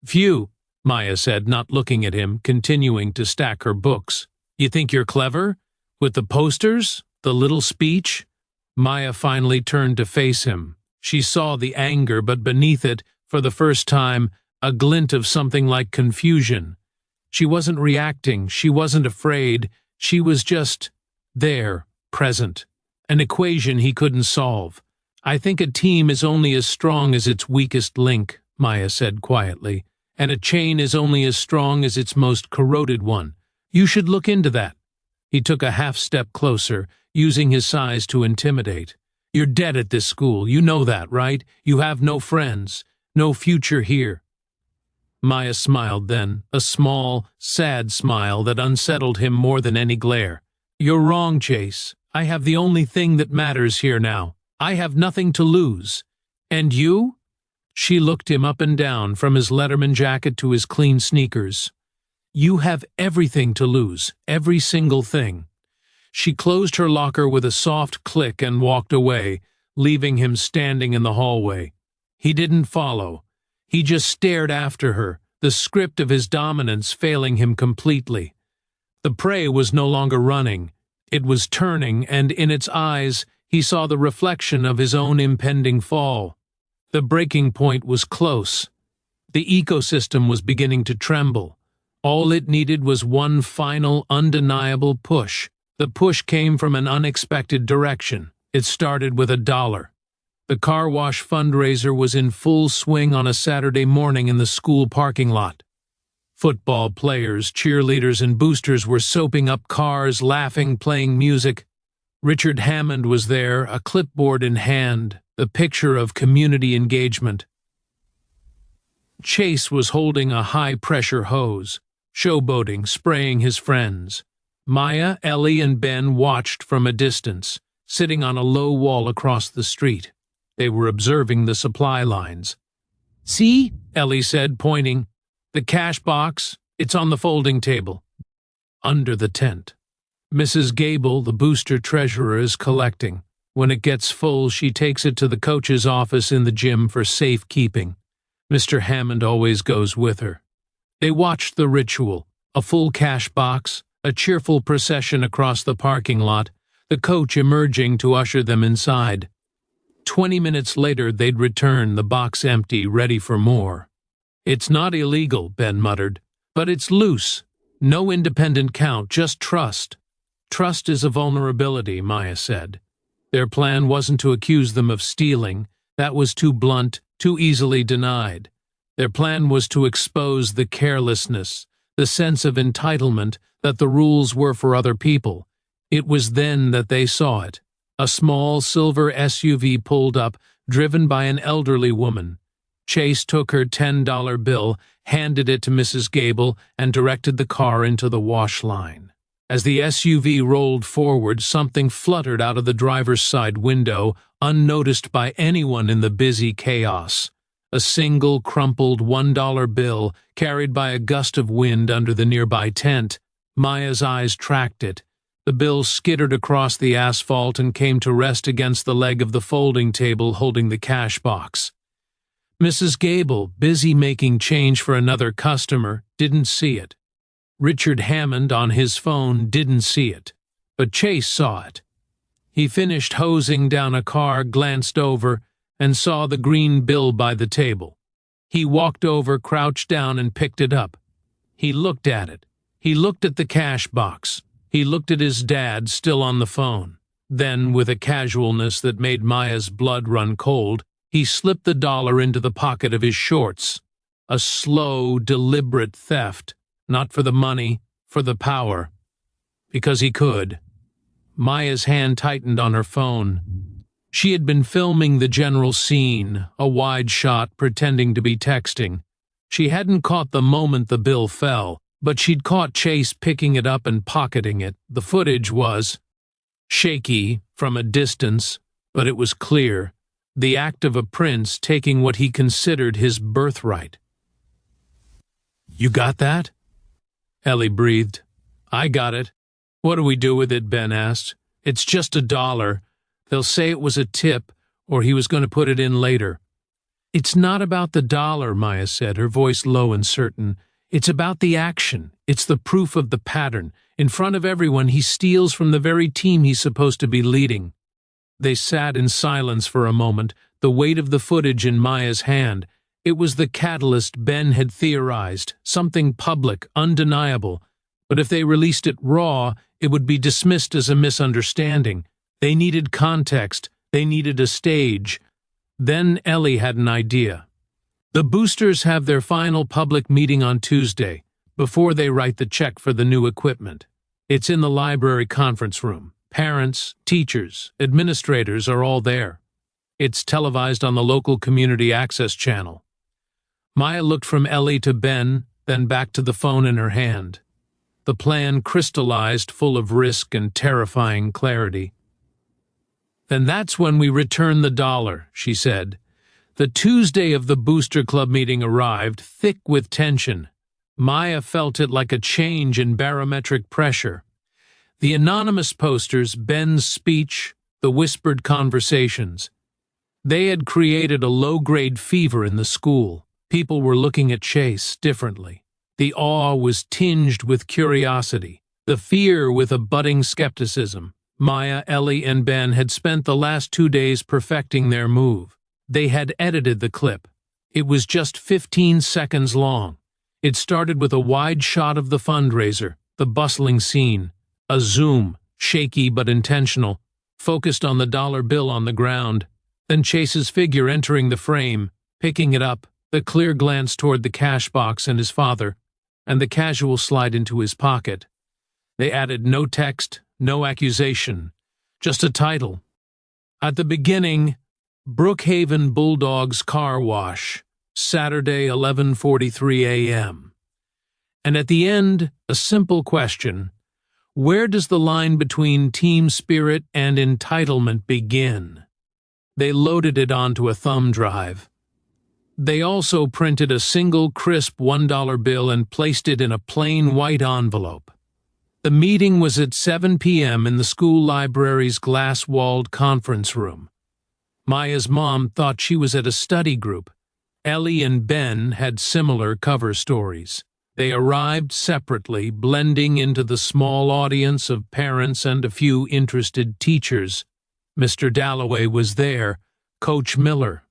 "Phew," Maya said, not looking at him, continuing to stack her books. "You think you're clever? With the posters? The little speech?" Maya finally turned to face him. She saw the anger, but beneath it, for the first time, a glint of something like confusion. She wasn't reacting, she wasn't afraid, she was just there, present. An equation he couldn't solve. "I think a team is only as strong as its weakest link," Maya said quietly, "and a chain is only as strong as its most corroded one. You should look into that." He took a half-step closer, using his size to intimidate. "You're dead at this school, you know that, right? You have no friends, no future here." Maya smiled then, a small, sad smile that unsettled him more than any glare. "You're wrong, Chase. I have the only thing that matters here now. I have nothing to lose. And you?" She looked him up and down, from his Letterman jacket to his clean sneakers. "You have everything to lose, every single thing." She closed her locker with a soft click and walked away, leaving him standing in the hallway. He didn't follow. He just stared after her, the script of his dominance failing him completely. The prey was no longer running. It was turning, and in its eyes he saw the reflection of his own impending fall. The breaking point was close. The ecosystem was beginning to tremble. All it needed was one final, undeniable push. The push came from an unexpected direction. It started with $1. The car wash fundraiser was in full swing on a Saturday morning in the school parking lot. Football players, cheerleaders, and boosters were soaping up cars, laughing, playing music. Richard Hammond was there, a clipboard in hand, the picture of community engagement. Chase was holding a high-pressure hose, showboating, spraying his friends. Maya, Ellie, and Ben watched from a distance, sitting on a low wall across the street. They were observing the supply lines. "See?" Ellie said, pointing. "The cash box. It's on the folding table. Under the tent. Mrs. Gable, the booster treasurer, is collecting. When it gets full, she takes it to the coach's office in the gym for safekeeping. Mr. Hammond always goes with her." They watched the ritual, a full cash box, a cheerful procession across the parking lot, the coach emerging to usher them inside. 20 minutes later, they'd return, the box empty, ready for more. "It's not illegal," Ben muttered, "but it's loose. No independent count, just trust." "Trust is a vulnerability," Maya said. Their plan wasn't to accuse them of stealing. That was too blunt, too easily denied. Their plan was to expose the carelessness, the sense of entitlement that the rules were for other people. It was then that they saw it. A small silver SUV pulled up, driven by an elderly woman. Chase took her $10 bill, handed it to Mrs. Gable, and directed the car into the wash line. As the SUV rolled forward, something fluttered out of the driver's side window, unnoticed by anyone in the busy chaos. A single crumpled $1 bill, carried by a gust of wind under the nearby tent. Maya's eyes tracked it. The bill skittered across the asphalt and came to rest against the leg of the folding table holding the cash box. Mrs. Gable, busy making change for another customer, didn't see it. Richard Hammond, on his phone, didn't see it. But Chase saw it. He finished hosing down a car, glanced over, and saw the green bill by the table. He walked over, crouched down, and picked it up. He looked at it. He looked at the cash box. He looked at his dad, still on the phone. Then, with a casualness that made Maya's blood run cold, he slipped the dollar into the pocket of his shorts. A slow, deliberate theft. Not for the money, for the power. Because he could. Maya's hand tightened on her phone. She had been filming the general scene, a wide shot, pretending to be texting. She hadn't caught the moment the bill fell, but she'd caught Chase picking it up and pocketing it. The footage was shaky from a distance, but it was clear. The act of a prince taking what he considered his birthright. "You got that?" Ellie breathed. "I got it." "What do we do with it?" Ben asked. "It's just $1. They'll say it was a tip, or he was going to put it in later." "It's not about the dollar," Maya said, her voice low and certain. "It's about the action. It's the proof of the pattern. In front of everyone, he steals from the very team he's supposed to be leading." They sat in silence for a moment, the weight of the footage in Maya's hand. It was the catalyst Ben had theorized, something public, undeniable. But if they released it raw, it would be dismissed as a misunderstanding. They needed context. They needed a stage. Then Ellie had an idea. "The boosters have their final public meeting on Tuesday, before they write the check for the new equipment. It's in the library conference room. Parents, teachers, administrators are all there. It's televised on the local community access channel." Maya looked from Ellie to Ben, then back to the phone in her hand. The plan crystallized, full of risk and terrifying clarity. "Then that's when we return the dollar," she said. The Tuesday of the Booster Club meeting arrived, thick with tension. Maya felt it like a change in barometric pressure. The anonymous posters, Ben's speech, the whispered conversations. They had created a low-grade fever in the school. People were looking at Chase differently. The awe was tinged with curiosity, the fear with a budding skepticism. Maya, Ellie, and Ben had spent the last 2 days perfecting their move. They had edited the clip. It was just 15 seconds long. It started with a wide shot of the fundraiser, the bustling scene. A zoom, shaky but intentional, focused on the dollar bill on the ground. Then Chase's figure entering the frame, picking it up, the clear glance toward the cash box and his father, and the casual slide into his pocket. They added no text, no accusation, just a title. At the beginning, Brookhaven Bulldogs Car Wash, Saturday, 11:43 a.m. And at the end, a simple question: where does the line between team spirit and entitlement begin? They loaded it onto a thumb drive. They also printed a single crisp $1 bill and placed it in a plain white envelope. The meeting was at 7 p.m. in the school library's glass-walled conference room. Maya's mom thought she was at a study group. Ellie and Ben had similar cover stories. They arrived separately, blending into the small audience of parents and a few interested teachers. Mr. Dalloway was there, Coach Miller.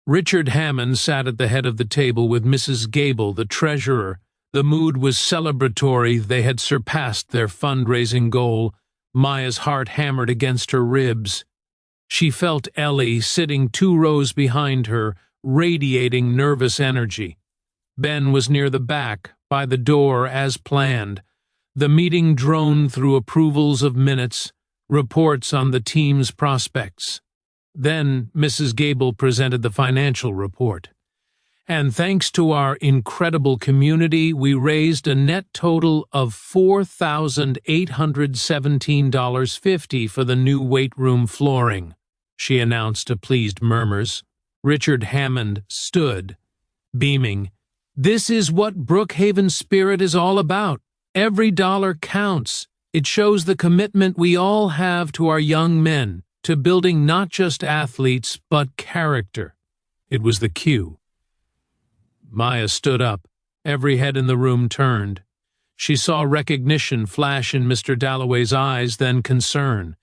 Richard Hammond sat at the head of the table with Mrs. Gable, the treasurer. The mood was celebratory. They had surpassed their fundraising goal. Maya's heart hammered against her ribs. She felt Ellie sitting 2 rows behind her, radiating nervous energy. Ben was near the back, by the door as planned. The meeting droned through approvals of minutes, reports on the team's prospects. Then Mrs. Gable presented the financial report. And thanks to our incredible community, we raised a net total of $4,817.50 for the new weight room flooring, she announced to pleased murmurs. Richard Hammond stood, beaming. This is what Brookhaven's spirit is all about. Every dollar counts. It shows the commitment we all have to our young men, to building not just athletes, but character. It was the cue. Maya stood up. Every head in the room turned. She saw recognition flash in Mr. Dalloway's eyes, then concern.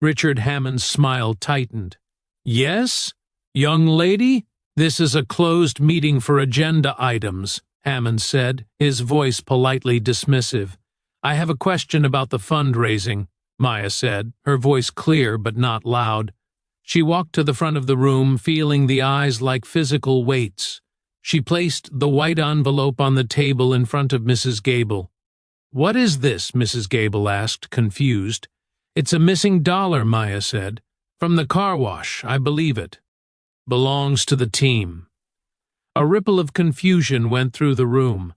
Richard Hammond's smile tightened. Yes, young lady? This is a closed meeting for agenda items, Hammond said, his voice politely dismissive. I have a question about the fundraising, Maya said, her voice clear but not loud. She walked to the front of the room, feeling the eyes like physical weights. She placed the white envelope on the table in front of Mrs. Gable. What is this? Mrs. Gable asked, confused. It's a missing dollar, Maya said. From the car wash, I believe it. Belongs to the team. A ripple of confusion went through the room.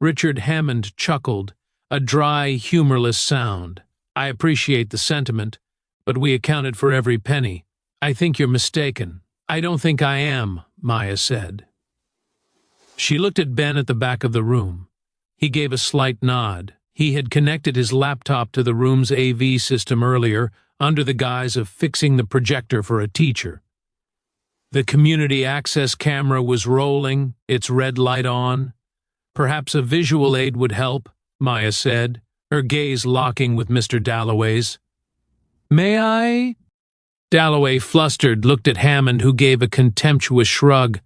Richard Hammond chuckled, a dry, humorless sound. I appreciate the sentiment, but we accounted for every penny. I think you're mistaken. I don't think I am, Maya said. She looked at Ben at the back of the room. He gave a slight nod. He had connected his laptop to the room's AV system earlier, under the guise of fixing the projector for a teacher. The community access camera was rolling, its red light on. Perhaps a visual aid would help, Maya said, her gaze locking with Mr. Dalloway's. May I? Dalloway, flustered, looked at Hammond, who gave a contemptuous shrug.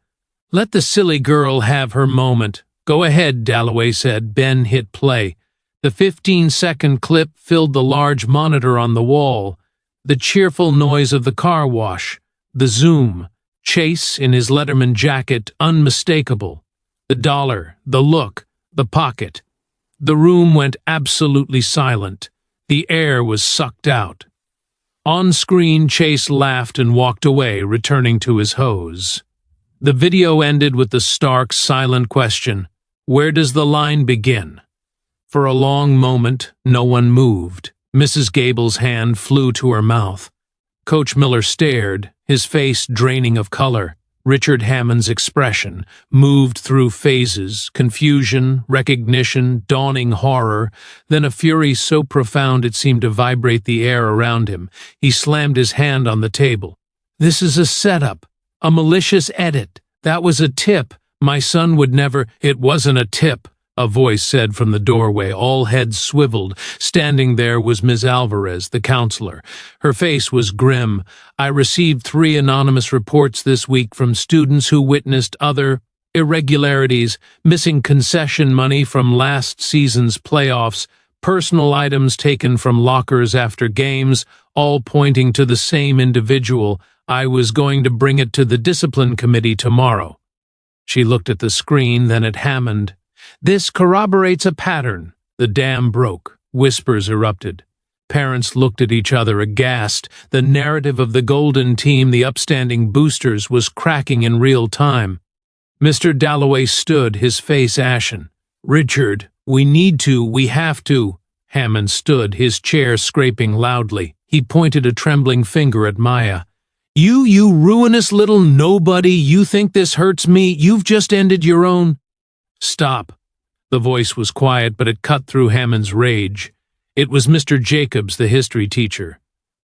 Let the silly girl have her moment. Go ahead, Dalloway said. Ben hit play. The 15-second clip filled the large monitor on the wall. The cheerful noise of the car wash. The zoom. Chase in his Letterman jacket, unmistakable. The dollar, the look, the pocket. The room went absolutely silent. The air was sucked out. On screen, Chase laughed and walked away, returning to his hose. The video ended with the stark, silent question, where does the line begin? For a long moment, no one moved. Mrs. Gable's hand flew to her mouth. Coach Miller stared, his face draining of color. Richard Hammond's expression moved through phases, confusion, recognition, dawning horror, then a fury so profound it seemed to vibrate the air around him. He slammed his hand on the table. This is a setup. A malicious edit. That was a tip. My son would never— It wasn't a tip, a voice said from the doorway. All heads swiveled. Standing there was Ms. Alvarez, the counselor. Her face was grim. I received 3 anonymous reports this week from students who witnessed other irregularities, missing concession money from last season's playoffs, personal items taken from lockers after games, all pointing to the same individual. I was going to bring it to the discipline committee tomorrow. She looked at the screen, then at Hammond. This corroborates a pattern. The dam broke. Whispers erupted. Parents looked at each other aghast. The narrative of the Golden Team, the upstanding boosters, was cracking in real time. Mr. Dalloway stood, his face ashen. Richard, we have to. Hammond stood, his chair scraping loudly. He pointed a trembling finger at Maya. You ruinous little nobody, you think this hurts me? You've just ended your own—" "Stop." The voice was quiet, but it cut through Hammond's rage. It was Mr. Jacobs, the history teacher.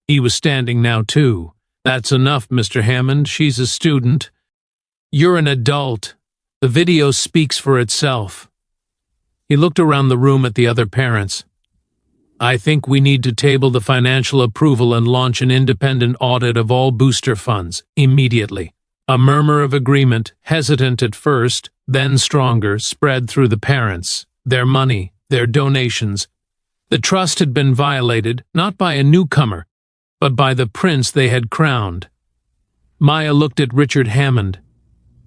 He was standing now, too. "That's enough, Mr. Hammond. She's a student. You're an adult. The video speaks for itself." He looked around the room at the other parents. "I think we need to table the financial approval and launch an independent audit of all booster funds immediately." A murmur of agreement, hesitant at first, then stronger, spread through the parents. Their money, their donations. The trust had been violated, not by a newcomer, but by the prince they had crowned. Maya looked at Richard Hammond.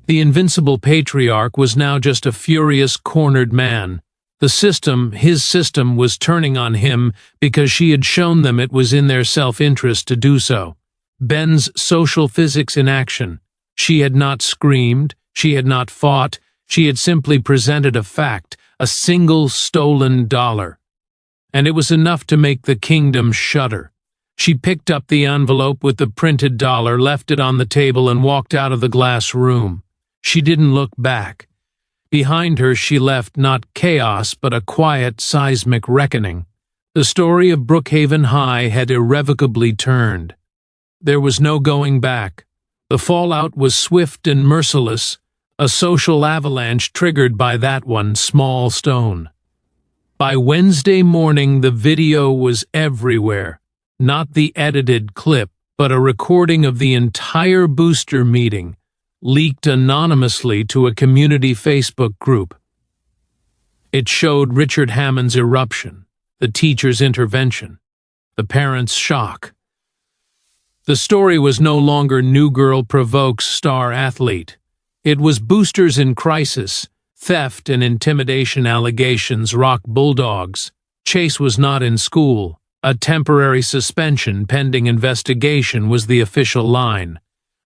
The invincible patriarch was now just a furious, cornered man. The system, his system, was turning on him because she had shown them it was in their self-interest to do so. Ben's social physics in action. She had not screamed, she had not fought, she had simply presented a fact, a single stolen dollar. And it was enough to make the kingdom shudder. She picked up the envelope with the printed dollar, left it on the table, and walked out of the glass room. She didn't look back. Behind her she left not chaos, but a quiet, seismic reckoning. The story of Brookhaven High had irrevocably turned. There was no going back. The fallout was swift and merciless, a social avalanche triggered by that one small stone. By Wednesday morning, the video was everywhere. Not the edited clip, but a recording of the entire booster meeting, leaked anonymously to a community Facebook group. It showed Richard Hammond's eruption, the teacher's intervention, the parents' shock. The story was no longer new girl provokes star athlete. It was boosters in crisis, theft and intimidation allegations rock bulldogs. Chase was not in school. A temporary suspension pending investigation was the official line.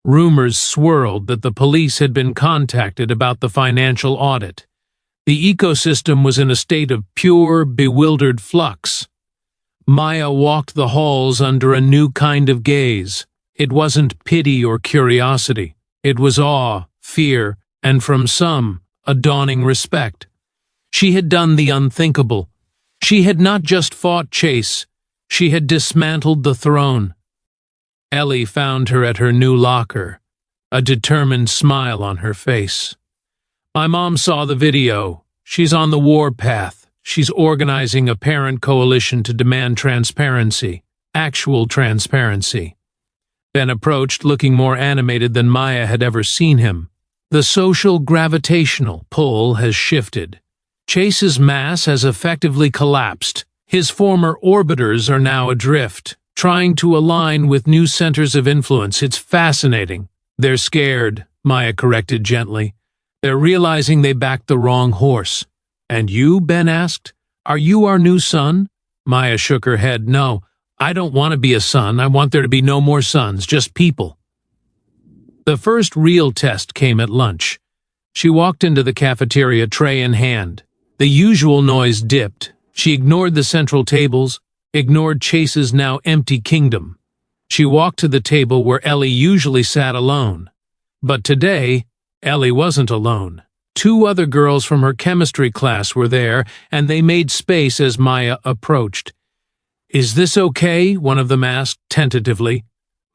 Rumors swirled that the police had been contacted about the financial audit. The ecosystem was in a state of pure, bewildered flux. Maya walked the halls under a new kind of gaze. It wasn't pity or curiosity. It was awe, fear, and from some, a dawning respect. She had done the unthinkable. She had not just fought Chase. She had dismantled the throne. Ellie found her at her new locker, a determined smile on her face. "My mom saw the video. She's on the warpath. She's organizing a parent coalition to demand transparency, actual transparency." Ben approached, looking more animated than Maya had ever seen him. "The social gravitational pull has shifted. Chase's mass has effectively collapsed. His former orbiters are now adrift, trying to align with new centers of influence. It's fascinating." "They're scared," Maya corrected gently. "They're realizing they backed the wrong horse." "And you?" Ben asked. "Are you our new son?" Maya shook her head. "No, I don't want to be a son. I want there to be no more sons, just people." The first real test came at lunch. She walked into the cafeteria, tray in hand. The usual noise dipped. She ignored the central tables, ignored Chase's now empty kingdom. She walked to the table where Ellie usually sat alone. But today, Ellie wasn't alone. Two other girls from her chemistry class were there, and they made space as Maya approached. "Is this okay?" one of them asked, tentatively.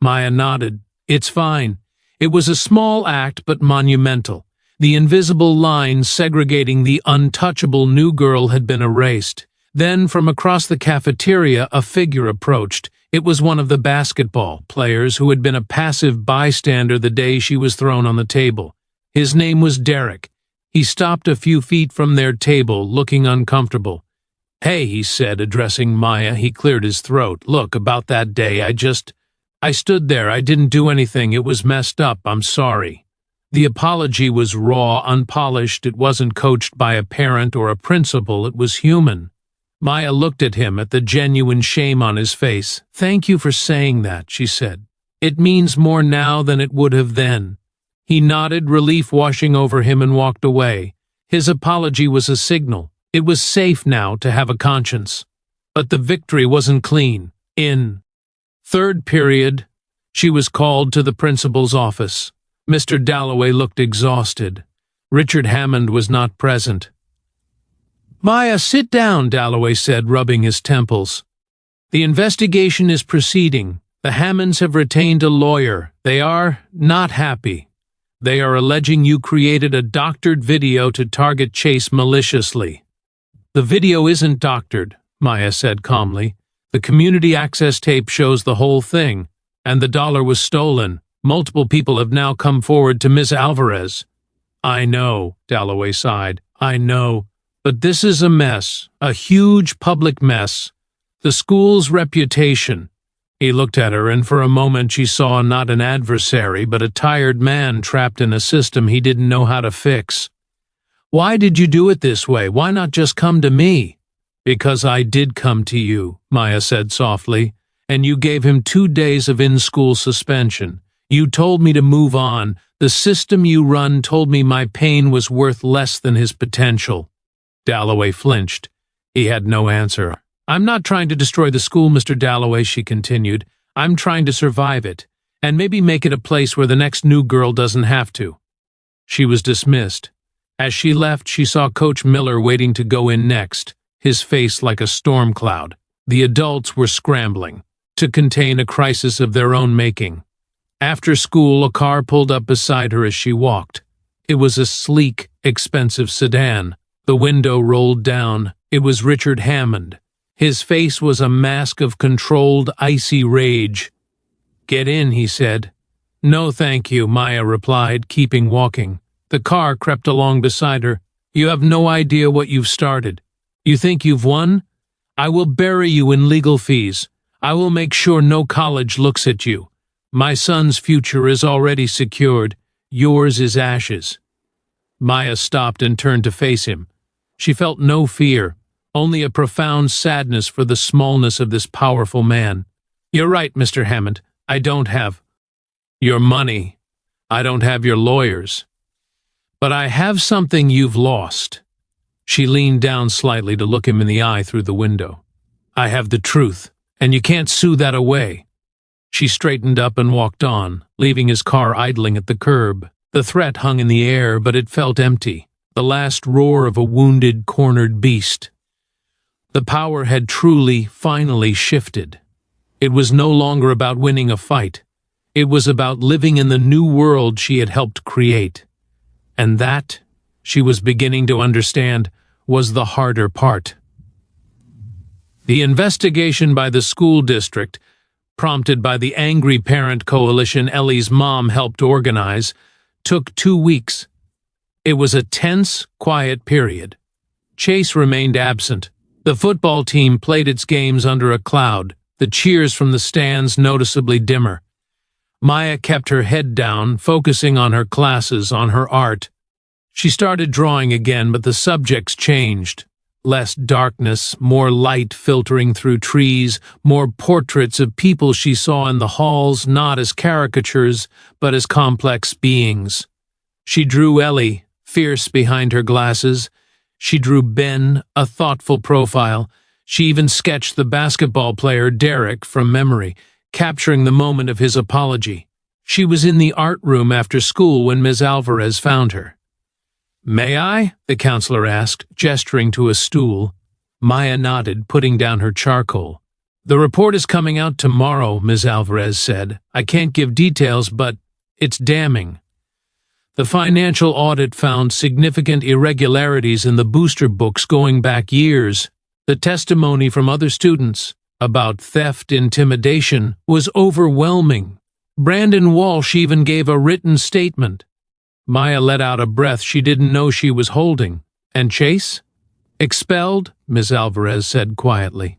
Maya nodded. "It's fine." It was a small act, but monumental. The invisible line segregating the untouchable new girl had been erased. Then, from across the cafeteria, a figure approached. It was one of the basketball players who had been a passive bystander the day she was thrown on the table. His name was Derek. He stopped a few feet from their table, looking uncomfortable. "Hey," he said, addressing Maya. He cleared his throat. "Look, about that day, I stood there. I didn't do anything. It was messed up. I'm sorry." The apology was raw, unpolished. It wasn't coached by a parent or a principal. It was human. Maya looked at him, at the genuine shame on his face. "Thank you for saying that," she said. "It means more now than it would have then." He nodded, relief washing over him, and walked away. His apology was a signal. It was safe now to have a conscience. But the victory wasn't clean. In third period, She was called to the principal's office. Mr. Dalloway looked exhausted. Richard Hammond was not present. "Maya, sit down," Dalloway said, rubbing his temples. "The investigation is proceeding. The Hammonds have retained a lawyer. They are not happy. They are alleging you created a doctored video to target Chase maliciously." "The video isn't doctored," Maya said calmly. "The community access tape shows the whole thing, and the dollar was stolen. Multiple people have now come forward to Ms. Alvarez." "I know," Dalloway sighed. "I know. But this is a mess, a huge public mess. The school's reputation." He looked at her, and for a moment she saw not an adversary, but a tired man trapped in a system he didn't know how to fix. "Why did you do it this way? Why not just come to me?" "Because I did come to you," Maya said softly, "and you gave him 2 days of in-school suspension. You told me to move on. The system you run told me my pain was worth less than his potential." Dalloway flinched. He had no answer. "I'm not trying to destroy the school, Mr. Dalloway," she continued. "I'm trying to survive it, and maybe make it a place where the next new girl doesn't have to." She was dismissed. As she left, she saw Coach Miller waiting to go in next, his face like a storm cloud. The adults were scrambling to contain a crisis of their own making. After school, a car pulled up beside her as she walked. It was a sleek, expensive sedan. The window rolled down. It was Richard Hammond. His face was a mask of controlled, icy rage. "Get in," he said. "No, thank you," Maya replied, keeping walking. The car crept along beside her. "You have no idea what you've started. You think you've won? I will bury you in legal fees. I will make sure no college looks at you. My son's future is already secured. Yours is ashes." Maya stopped and turned to face him. She felt no fear, only a profound sadness for the smallness of this powerful man. "You're right, Mr. Hammond. I don't have your money. I don't have your lawyers. But I have something you've lost." She leaned down slightly to look him in the eye through the window. "I have the truth, and you can't sue that away." She straightened up and walked on, leaving his car idling at the curb. The threat hung in the air, but it felt empty, the last roar of a wounded, cornered beast. The power had truly, finally shifted. It was no longer about winning a fight. It was about living in the new world she had helped create. And that, she was beginning to understand, was the harder part. The investigation by the school district, prompted by the angry parent coalition Ellie's mom helped organize, took 2 weeks. It was a tense, quiet period. Chase remained absent. The football team played its games under a cloud, the cheers from the stands noticeably dimmer. Maya kept her head down, focusing on her classes, on her art. She started drawing again, but the subjects changed. Less darkness, more light filtering through trees, more portraits of people she saw in the halls, not as caricatures, but as complex beings. She drew Ellie, fierce behind her glasses. She drew Ben, a thoughtful profile. She even sketched the basketball player Derek from memory, capturing the moment of his apology. She was in the art room after school when Ms. Alvarez found her. "May I?" the counselor asked, gesturing to a stool. Maya nodded, putting down her charcoal. "The report is coming out tomorrow," Ms. Alvarez said. "I can't give details, but it's damning. The financial audit found significant irregularities in the booster books going back years. The testimony from other students about theft, intimidation, was overwhelming. Brandon Walsh even gave a written statement." Maya let out a breath she didn't know she was holding. "And Chase?" "Expelled," Ms. Alvarez said quietly.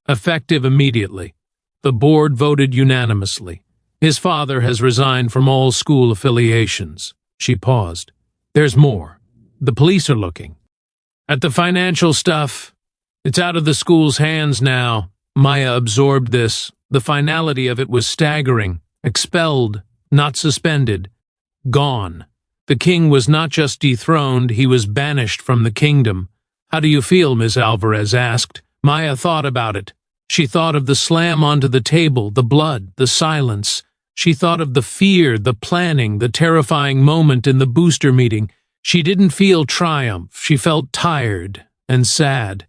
"Effective immediately. The board voted unanimously. His father has resigned from all school affiliations." She paused. "There's more. The police are looking at the financial stuff. It's out of the school's hands now." Maya absorbed this. The finality of it was staggering. Expelled, not suspended. Gone. The king was not just dethroned, he was banished from the kingdom. "How do you feel?" Ms. Alvarez asked. Maya thought about it. She thought of the slam onto the table, the blood, the silence. She thought of the fear, the planning, the terrifying moment in the booster meeting. She didn't feel triumph. She felt tired and sad.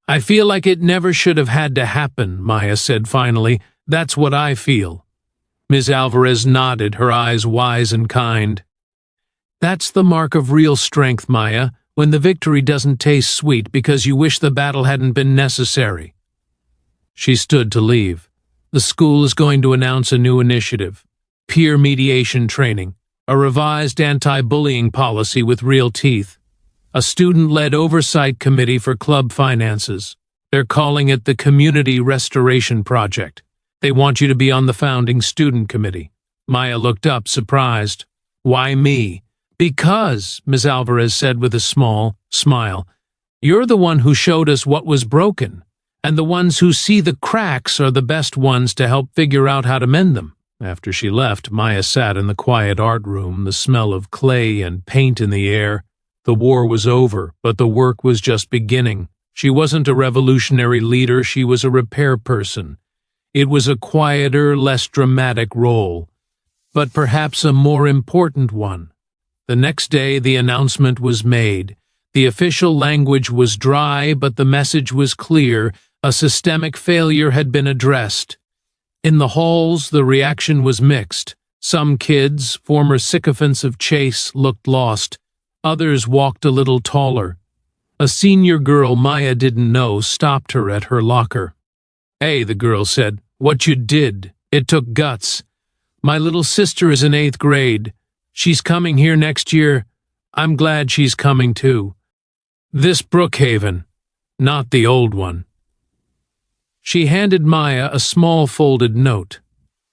"I feel like it never should have had to happen," Maya said finally. "That's what I feel." Ms. Alvarez nodded, her eyes wise and kind. "That's the mark of real strength, Maya, when the victory doesn't taste sweet because you wish the battle hadn't been necessary." She stood to leave. The school is going to announce a new initiative, peer mediation training, a revised anti-bullying policy with real teeth, a student-led oversight committee for club finances. They're calling it the Community Restoration Project. They want you to be on the founding student committee. Maya looked up, surprised. "Why me?" "Because," Ms. Alvarez said with a small smile, "you're the one who showed us what was broken. And the ones who see the cracks are the best ones to help figure out how to mend them." After she left, Maya sat in the quiet art room, the smell of clay and paint in the air. The war was over, but the work was just beginning. She wasn't a revolutionary leader, she was a repair person. It was a quieter, less dramatic role, but perhaps a more important one. The next day, the announcement was made. The official language was dry, but the message was clear. A systemic failure had been addressed. In the halls, the reaction was mixed. Some kids, former sycophants of Chase, looked lost. Others walked a little taller. A senior girl Maya didn't know stopped her at her locker. "Hey," the girl said, "what you did, it took guts. My little sister is in 8th grade. She's coming here next year. I'm glad she's coming too. This Brookhaven, not the old one." She handed Maya a small folded note.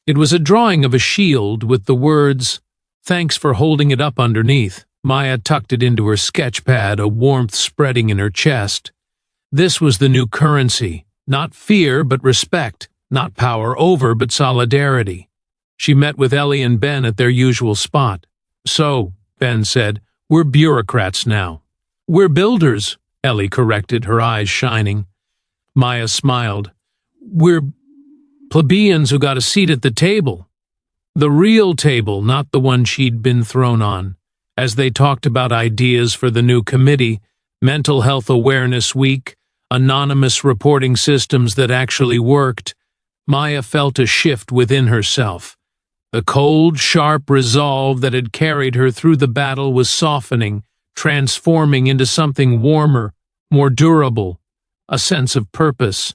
It was a drawing of a shield with the words, "Thanks for holding it up" underneath. Maya tucked it into her sketch pad, a warmth spreading in her chest. This was the new currency, not fear but respect, not power over but solidarity. She met with Ellie and Ben at their usual spot. "So," Ben said, "we're bureaucrats now." "We're builders," Ellie corrected, her eyes shining. Maya smiled. "We're plebeians who got a seat at the table." The real table, not the one she'd been thrown on. As they talked about ideas for the new committee, Mental Health Awareness Week, anonymous reporting systems that actually worked, Maya felt a shift within herself. The cold, sharp resolve that had carried her through the battle was softening, transforming into something warmer, more durable, a sense of purpose.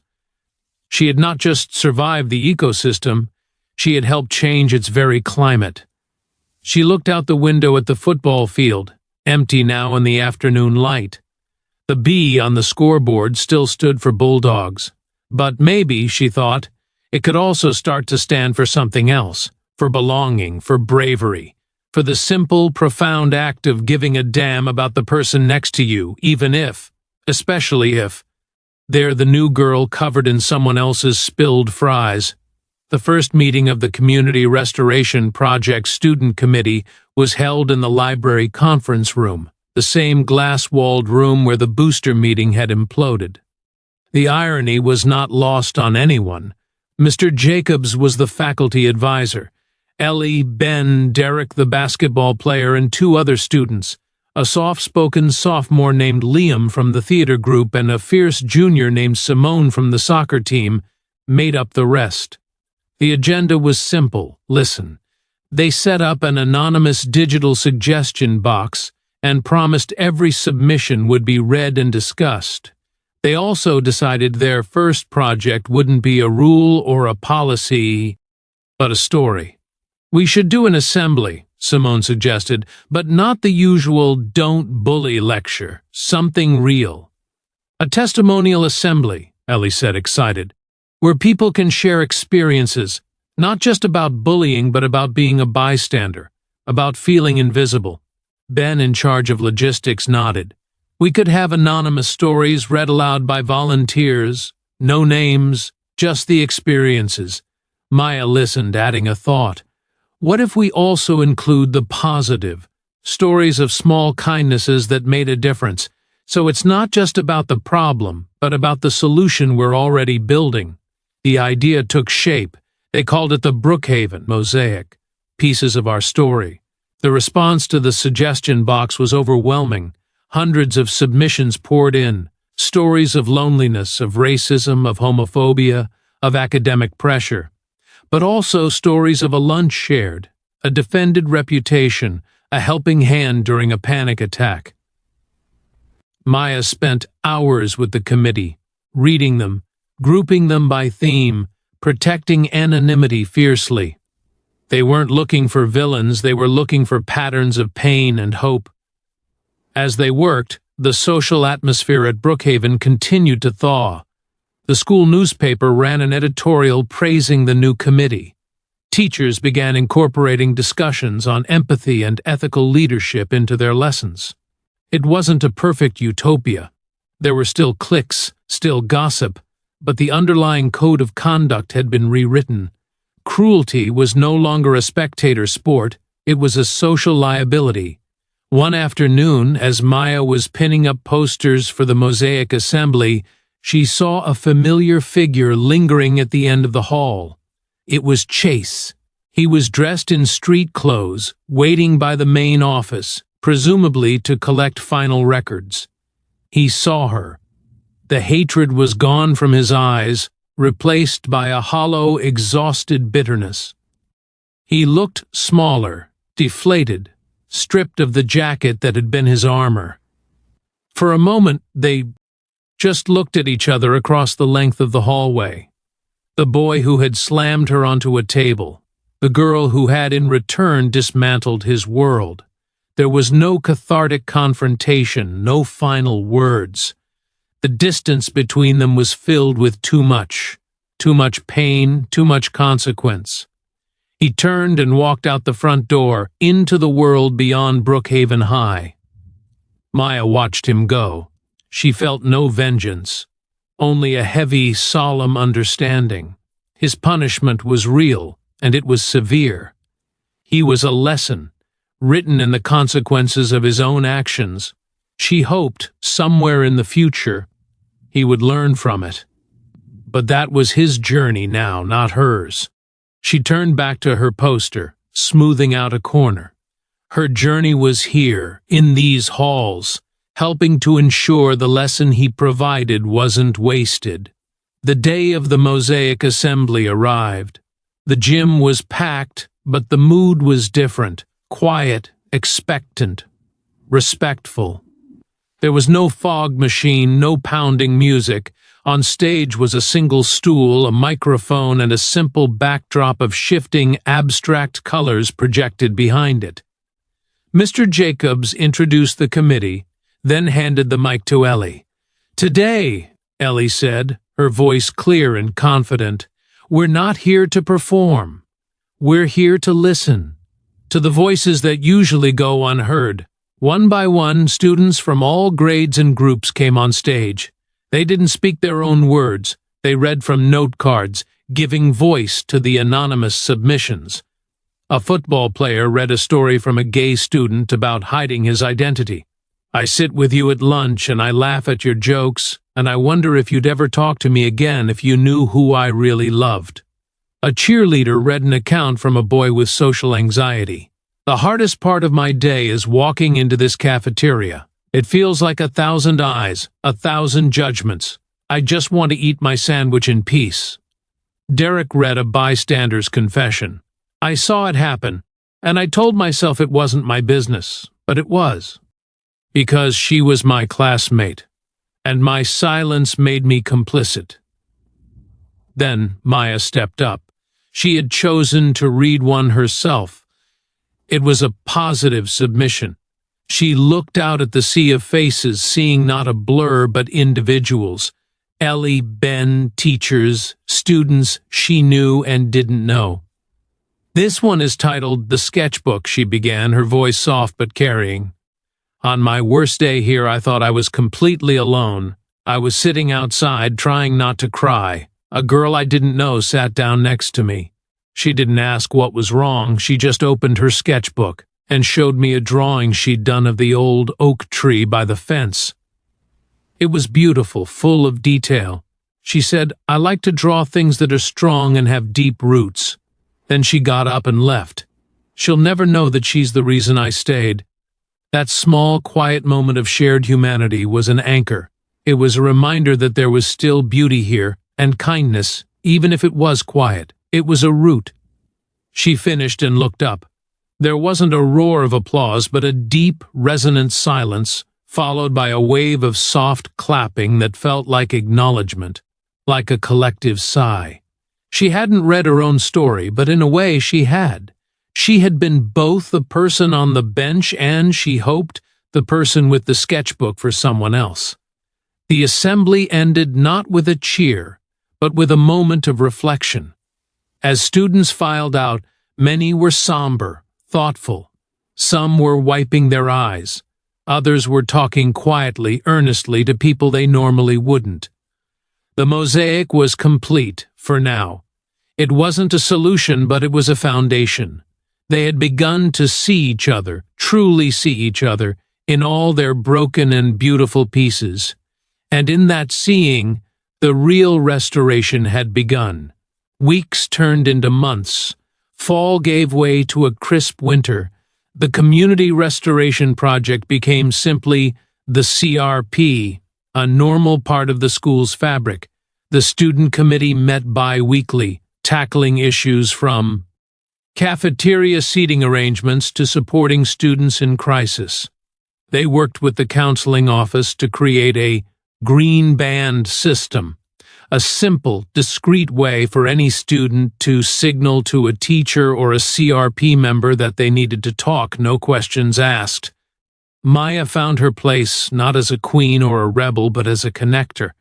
She had not just survived the ecosystem, she had helped change its very climate. She looked out the window at the football field, empty now in the afternoon light. The B on the scoreboard still stood for Bulldogs. But maybe, she thought, it could also start to stand for something else, for belonging, for bravery, for the simple, profound act of giving a damn about the person next to you, even if, especially if, they're the new girl covered in someone else's spilled fries. The first meeting of the Community Restoration Project Student Committee was held in the library conference room, the same glass-walled room where the booster meeting had imploded. The irony was not lost on anyone. Mr. Jacobs was the faculty advisor. Ellie, Ben, Derek the basketball player, and 2 other students, a soft-spoken sophomore named Liam from the theater group and a fierce junior named Simone from the soccer team, made up the rest. The agenda was simple. Listen. They set up an anonymous digital suggestion box and promised every submission would be read and discussed. They also decided their first project wouldn't be a rule or a policy, but a story. "We should do an assembly," Simone suggested, "but not the usual don't bully lecture, something real." "A testimonial assembly," Ellie said, excited, "where people can share experiences, not just about bullying but about being a bystander, about feeling invisible." Ben, in charge of logistics, nodded. "We could have anonymous stories read aloud by volunteers, no names, just the experiences." Maya listened, adding a thought. What if we also include the positive, stories of small kindnesses that made a difference, so it's not just about the problem, but about the solution we're already building? The idea took shape, They called it the Brookhaven Mosaic, Pieces of Our Story. The response to the suggestion box was overwhelming. Hundreds of submissions poured in, stories of loneliness, of racism, of homophobia, of academic pressure, but also stories of a lunch shared, a defended reputation, a helping hand during a panic attack. Maya spent hours with the committee, reading them, grouping them by theme, protecting anonymity fiercely. They weren't looking for villains, they were looking for patterns of pain and hope. As they worked, the social atmosphere at Brookhaven continued to thaw. The school newspaper ran an editorial praising the new committee. Teachers began incorporating discussions on empathy and ethical leadership into their lessons. It wasn't a perfect utopia. There were still cliques, still gossip, but the underlying code of conduct had been rewritten. Cruelty was no longer a spectator sport, it was a social liability. One afternoon, as Maya was pinning up posters for the Mosaic Assembly, she saw a familiar figure lingering at the end of the hall. It was Chase. He was dressed in street clothes, waiting by the main office, presumably to collect final records. He saw her. The hatred was gone from his eyes, replaced by a hollow, exhausted bitterness. He looked smaller, deflated, stripped of the jacket that had been his armor. For a moment, they just looked at each other across the length of the hallway. The boy who had slammed her onto a table, the girl who had in return dismantled his world. There was no cathartic confrontation, no final words. The distance between them was filled with too much pain, too much consequence. He turned and walked out the front door, into the world beyond Brookhaven High. Maya watched him go. She felt no vengeance, only a heavy, solemn understanding. His punishment was real, and it was severe. He was a lesson, written in the consequences of his own actions. She hoped, somewhere in the future, he would learn from it. But that was his journey now, not hers. She turned back to her poster, smoothing out a corner. Her journey was here, in these halls, helping to ensure the lesson he provided wasn't wasted. The day of the Mosaic Assembly arrived. The gym was packed, but the mood was different, quiet, expectant, respectful. There was no fog machine, no pounding music. On stage was a single stool, a microphone, and a simple backdrop of shifting, abstract colors projected behind it. Mr. Jacobs introduced the committee, then handed the mic to Ellie. "Today," Ellie said, her voice clear and confident, "we're not here to perform. We're here to listen, to the voices that usually go unheard." One by one, students from all grades and groups came on stage. They didn't speak their own words. They read from note cards, giving voice to the anonymous submissions. A football player read a story from a gay student about hiding his identity. "I sit with you at lunch and I laugh at your jokes, and I wonder if you'd ever talk to me again if you knew who I really loved." A cheerleader read an account from a boy with social anxiety. "The hardest part of my day is walking into this cafeteria. It feels like 1,000 eyes, 1,000 judgments. I just want to eat my sandwich in peace." Derek read a bystander's confession. "I saw it happen, and I told myself it wasn't my business, but it was. Because she was my classmate, and my silence made me complicit." Then Maya stepped up. She had chosen to read one herself. It was a positive submission. She looked out at the sea of faces, seeing not a blur but individuals. Ellie, Ben, teachers, students she knew and didn't know. "This one is titled The Sketchbook," she began, her voice soft but carrying. "On my worst day here, I thought I was completely alone. I was sitting outside, trying not to cry. A girl I didn't know sat down next to me. She didn't ask what was wrong, she just opened her sketchbook and showed me a drawing she'd done of the old oak tree by the fence. It was beautiful, full of detail. She said, "I like to draw things that are strong and have deep roots." Then she got up and left. She'll never know that she's the reason I stayed. That small, quiet moment of shared humanity was an anchor. It was a reminder that there was still beauty here, and kindness, even if it was quiet. It was a root. She finished and looked up. There wasn't a roar of applause, but a deep, resonant silence, followed by a wave of soft clapping that felt like acknowledgement, like a collective sigh. She hadn't read her own story, but in a way she had. She had been both the person on the bench and, she hoped, the person with the sketchbook for someone else. The assembly ended not with a cheer, but with a moment of reflection. As students filed out, many were somber, thoughtful. Some were wiping their eyes. Others were talking quietly, earnestly to people they normally wouldn't. The mosaic was complete, for now. It wasn't a solution, but it was a foundation. They had begun to see each other, truly see each other, in all their broken and beautiful pieces. And in that seeing, the real restoration had begun. Weeks turned into months. Fall gave way to a crisp winter. The Community Restoration Project became simply the CRP, a normal part of the school's fabric. The student committee met bi-weekly, tackling issues from cafeteria seating arrangements to supporting students in crisis. They worked with the counseling office to create a green band system, a simple, discreet way for any student to signal to a teacher or a CRP member that they needed to talk, no questions asked. Maya found her place not as a queen or a rebel, but as a connector.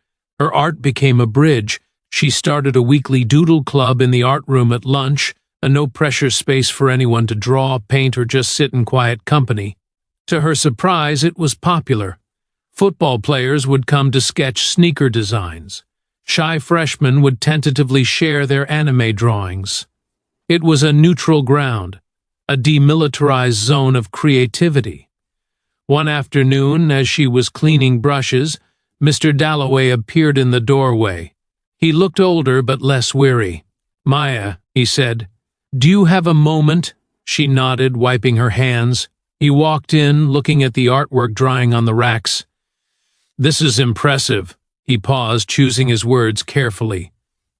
Her art became a bridge. She started a weekly doodle club in the art room at lunch, a no-pressure space for anyone to draw, paint, or just sit in quiet company. To her surprise, it was popular. Football players would come to sketch sneaker designs. Shy freshmen would tentatively share their anime drawings. It was a neutral ground, a demilitarized zone of creativity. One afternoon, as she was cleaning brushes, Mr. Dalloway appeared in the doorway. He looked older but less weary. "Maya," he said, "do you have a moment?" She nodded, wiping her hands. He walked in, looking at the artwork drying on the racks. "This is impressive." He paused, choosing his words carefully.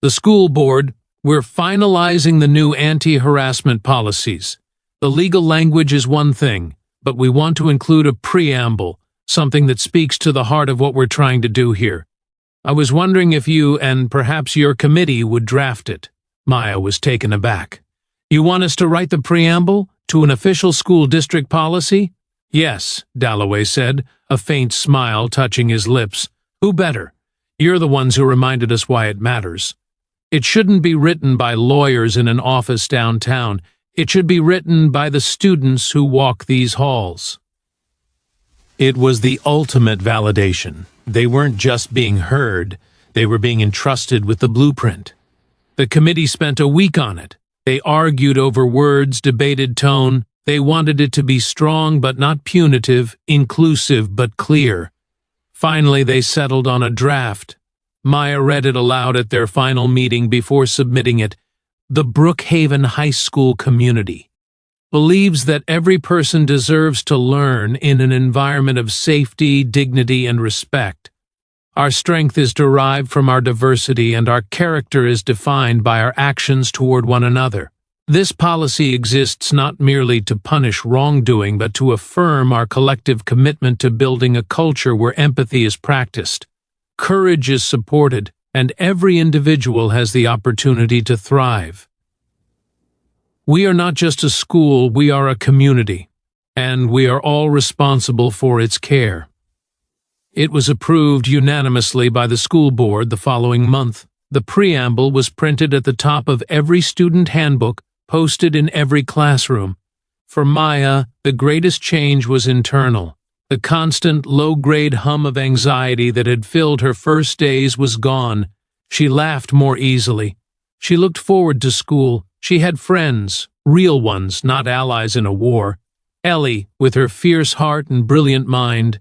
"The school board, we're finalizing the new anti-harassment policies. The legal language is one thing, but we want to include a preamble, something that speaks to the heart of what we're trying to do here. I was wondering if you and perhaps your committee would draft it." Maya was taken aback. "You want us to write the preamble to an official school district policy?" "Yes," Dalloway said, a faint smile touching his lips. "Who better? You're the ones who reminded us why it matters. It shouldn't be written by lawyers in an office downtown. It should be written by the students who walk these halls." It was the ultimate validation. They weren't just being heard, they were being entrusted with the blueprint. The committee spent a week on it. They argued over words, debated tone. They wanted it to be strong but not punitive, inclusive but clear. Finally, they settled on a draft. Maya read it aloud at their final meeting before submitting it. "The Brookhaven High School community believes that every person deserves to learn in an environment of safety, dignity, and respect. Our strength is derived from our diversity, and our character is defined by our actions toward one another. This policy exists not merely to punish wrongdoing, but to affirm our collective commitment to building a culture where empathy is practiced, courage is supported, and every individual has the opportunity to thrive. We are not just a school, we are a community, and we are all responsible for its care." It was approved unanimously by the school board the following month. The preamble was printed at the top of every student handbook, posted in every classroom. For Maya, the greatest change was internal. The constant, low-grade hum of anxiety that had filled her first days was gone. She laughed more easily. She looked forward to school. She had friends, real ones, not allies in a war. Ellie, with her fierce heart and brilliant mind.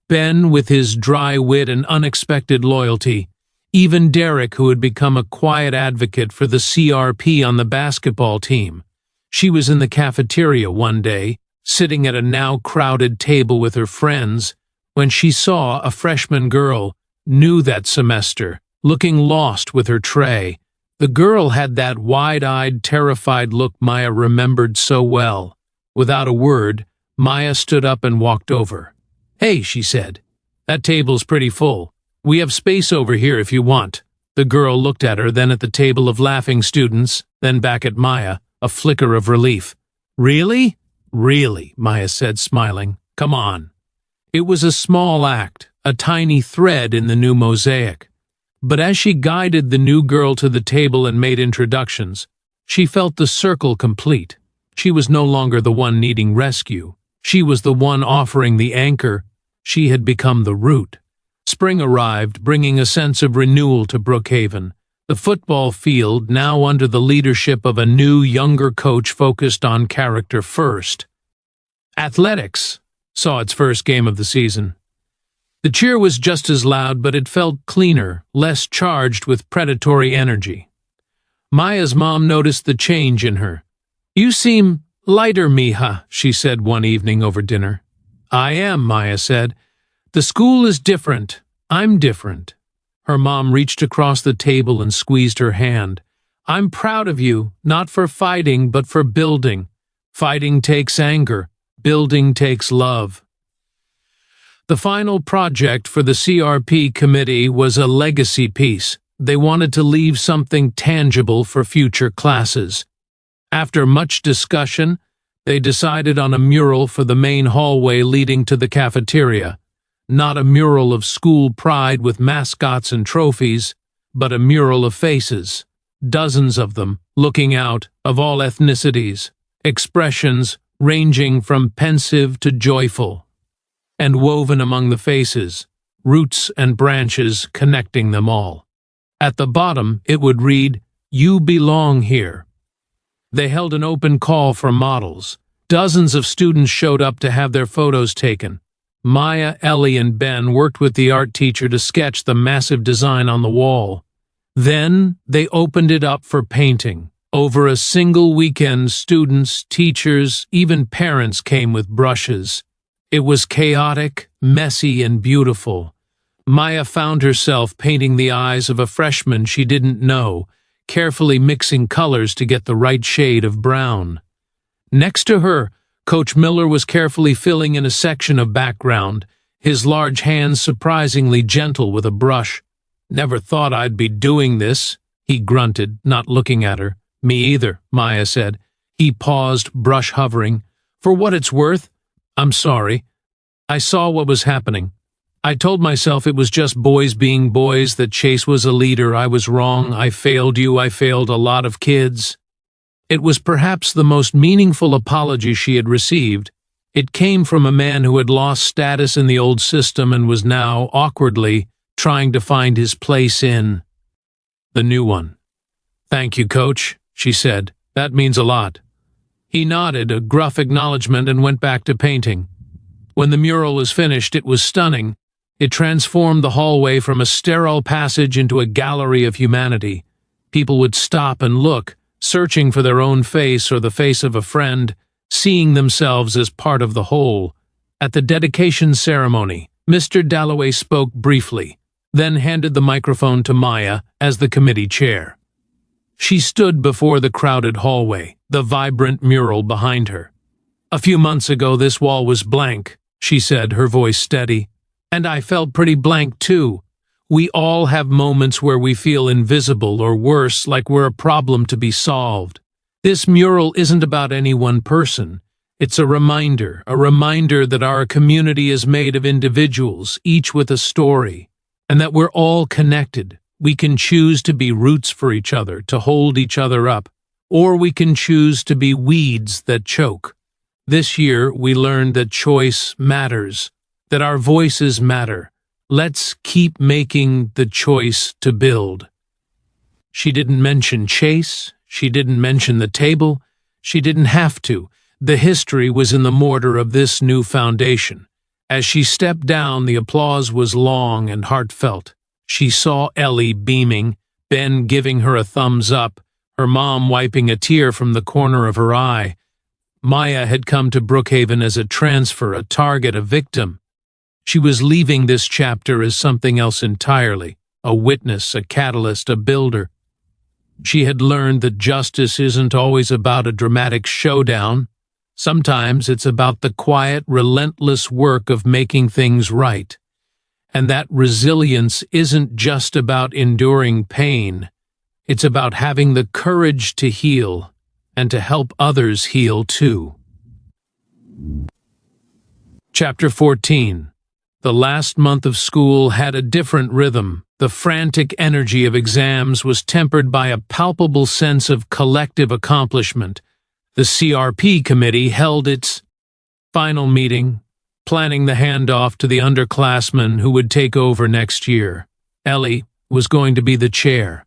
Ben, with his dry wit and unexpected loyalty. Even Derek, who had become a quiet advocate for the CRP on the basketball team. She was in the cafeteria one day, sitting at a now crowded table with her friends, when she saw a freshman girl, new that semester, looking lost with her tray. The girl had that wide-eyed, terrified look Maya remembered so well. Without a word, Maya stood up and walked over. "Hey," she said, "that table's pretty full. We have space over here if you want." The girl looked at her, then at the table of laughing students, then back at Maya, a flicker of relief. "Really?" "Really," Maya said, smiling. "Come on." It was a small act, a tiny thread in the new mosaic. But as she guided the new girl to the table and made introductions, she felt the circle complete. She was no longer the one needing rescue. She was the one offering the anchor. She had become the root. Spring arrived, bringing a sense of renewal to Brookhaven. The football field, now under the leadership of a new, younger coach focused on character first. Athletics saw its first game of the season. The cheer was just as loud, but it felt cleaner, less charged with predatory energy. Maya's mom noticed the change in her. "You seem lighter, Mija," she said one evening over dinner. "I am," Maya said. "The school is different. I'm different." Her mom reached across the table and squeezed her hand. "I'm proud of you, not for fighting, but for building. Fighting takes anger. Building takes love." The final project for the CRP committee was a legacy piece. They wanted to leave something tangible for future classes. After much discussion, they decided on a mural for the main hallway leading to the cafeteria. Not a mural of school pride with mascots and trophies, but a mural of faces. Dozens of them, looking out, of all ethnicities, expressions ranging from pensive to joyful. And woven among the faces, roots and branches connecting them all. At the bottom, it would read, "You belong here." They held an open call for models. Dozens of students showed up to have their photos taken. Maya, Ellie, and Ben worked with the art teacher to sketch the massive design on the wall. Then they opened it up for painting. Over a single weekend, students, teachers, even parents came with brushes. It was chaotic, messy, and beautiful. Maya found herself painting the eyes of a freshman she didn't know, carefully mixing colors to get the right shade of brown. Next to her, Coach Miller was carefully filling in a section of background, his large hands surprisingly gentle with a brush. "Never thought I'd be doing this," he grunted, not looking at her. "Me either," Maya said. He paused, brush hovering. "For what it's worth, I'm sorry. I saw what was happening. I told myself it was just boys being boys, that Chase was a leader. I was wrong. I failed you. I failed a lot of kids." It was perhaps the most meaningful apology she had received. It came from a man who had lost status in the old system and was now, awkwardly, trying to find his place in the new one. "Thank you, Coach," she said. "That means a lot." He nodded, a gruff acknowledgement, and went back to painting. When the mural was finished, it was stunning. It transformed the hallway from a sterile passage into a gallery of humanity. People would stop and look, searching for their own face or the face of a friend, seeing themselves as part of the whole. At the dedication ceremony, Mr. Dalloway spoke briefly, then handed the microphone to Maya as the committee chair. She stood before the crowded hallway, the vibrant mural behind her. "A few months ago this wall was blank," she said, her voice steady. "And I felt pretty blank too. We all have moments where we feel invisible, or worse, like we're a problem to be solved. This mural isn't about any one person. It's a reminder that our community is made of individuals, each with a story, and that we're all connected. We can choose to be roots for each other, to hold each other up, or we can choose to be weeds that choke. This year, we learned that choice matters, that our voices matter. Let's keep making the choice to build." She didn't mention Chase. She didn't mention the table. She didn't have to. The history was in the mortar of this new foundation. As she stepped down, the applause was long and heartfelt. She saw Ellie beaming, Ben giving her a thumbs up, her mom wiping a tear from the corner of her eye. Maya had come to Brookhaven as a transfer, a target, a victim. She was leaving this chapter as something else entirely, a witness, a catalyst, a builder. She had learned that justice isn't always about a dramatic showdown. Sometimes it's about the quiet, relentless work of making things right. And that resilience isn't just about enduring pain. It's about having the courage to heal and to help others heal too. Chapter 14. The last month of school had a different rhythm. The frantic energy of exams was tempered by a palpable sense of collective accomplishment. The CRP committee held its final meeting, planning the handoff to the underclassmen who would take over next year. Ellie was going to be the chair.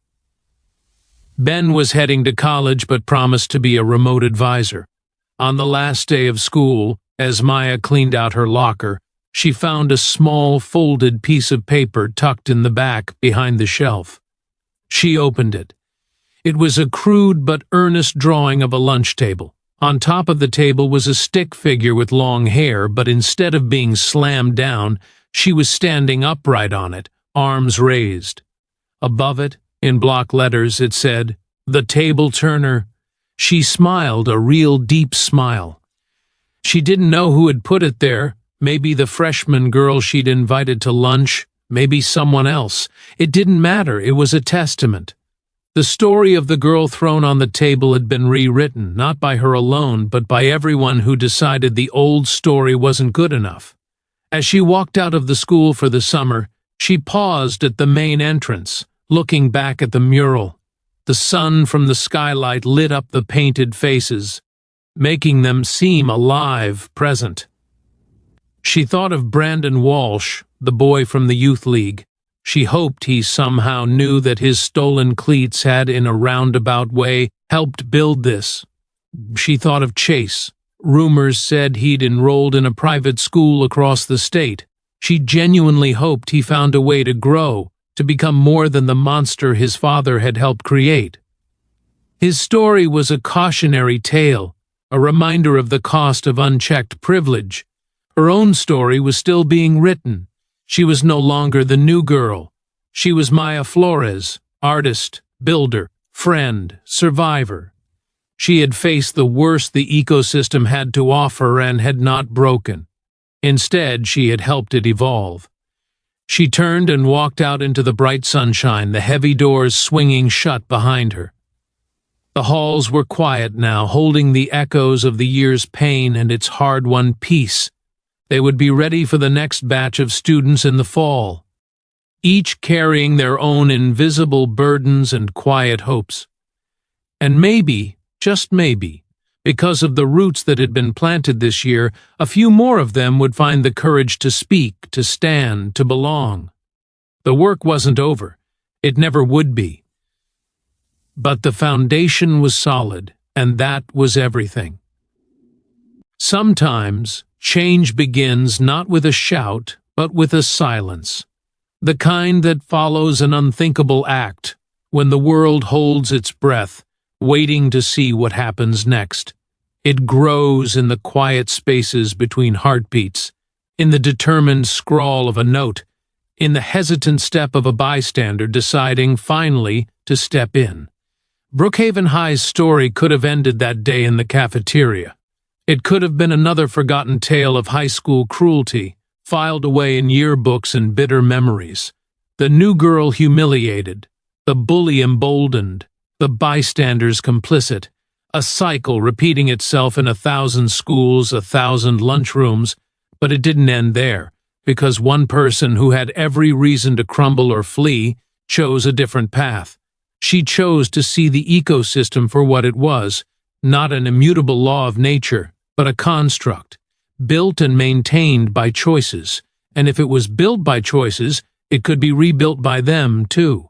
Ben was heading to college but promised to be a remote advisor. On the last day of school, as Maya cleaned out her locker, she found a small, folded piece of paper tucked in the back behind the shelf. She opened it. It was a crude but earnest drawing of a lunch table. On top of the table was a stick figure with long hair, but instead of being slammed down, she was standing upright on it, arms raised. Above it, in block letters, it said, "The Table Turner." She smiled, a real deep smile. She didn't know who had put it there. Maybe the freshman girl she'd invited to lunch, maybe someone else. It didn't matter, it was a testament. The story of the girl thrown on the table had been rewritten, not by her alone, but by everyone who decided the old story wasn't good enough. As she walked out of the school for the summer, she paused at the main entrance, looking back at the mural. The sun from the skylight lit up the painted faces, making them seem alive, present. She thought of Brandon Walsh, the boy from the youth league. She hoped he somehow knew that his stolen cleats had, in a roundabout way, helped build this. She thought of Chase. Rumors said he'd enrolled in a private school across the state. She genuinely hoped he found a way to grow, to become more than the monster his father had helped create. His story was a cautionary tale, a reminder of the cost of unchecked privilege. Her own story was still being written. She was no longer the new girl. She was Maya Flores, artist, builder, friend, survivor. She had faced the worst the ecosystem had to offer and had not broken. Instead, she had helped it evolve. She turned and walked out into the bright sunshine, the heavy doors swinging shut behind her. The halls were quiet now, holding the echoes of the year's pain and its hard-won peace. They would be ready for the next batch of students in the fall, each carrying their own invisible burdens and quiet hopes. And maybe, just maybe, because of the roots that had been planted this year, a few more of them would find the courage to speak, to stand, to belong. The work wasn't over. It never would be. But the foundation was solid, and that was everything. Sometimes, change begins not with a shout, but with a silence. The kind that follows an unthinkable act, when the world holds its breath, waiting to see what happens next. It grows in the quiet spaces between heartbeats, in the determined scrawl of a note, in the hesitant step of a bystander deciding finally to step in. Brookhaven High's story could have ended that day in the cafeteria. It could have been another forgotten tale of high school cruelty, filed away in yearbooks and bitter memories. The new girl humiliated, the bully emboldened, the bystanders complicit, a cycle repeating itself in 1,000 schools, 1,000 lunchrooms, but it didn't end there, because one person who had every reason to crumble or flee chose a different path. She chose to see the ecosystem for what it was, not an immutable law of nature, but a construct, built and maintained by choices, and if it was built by choices, it could be rebuilt by them, too.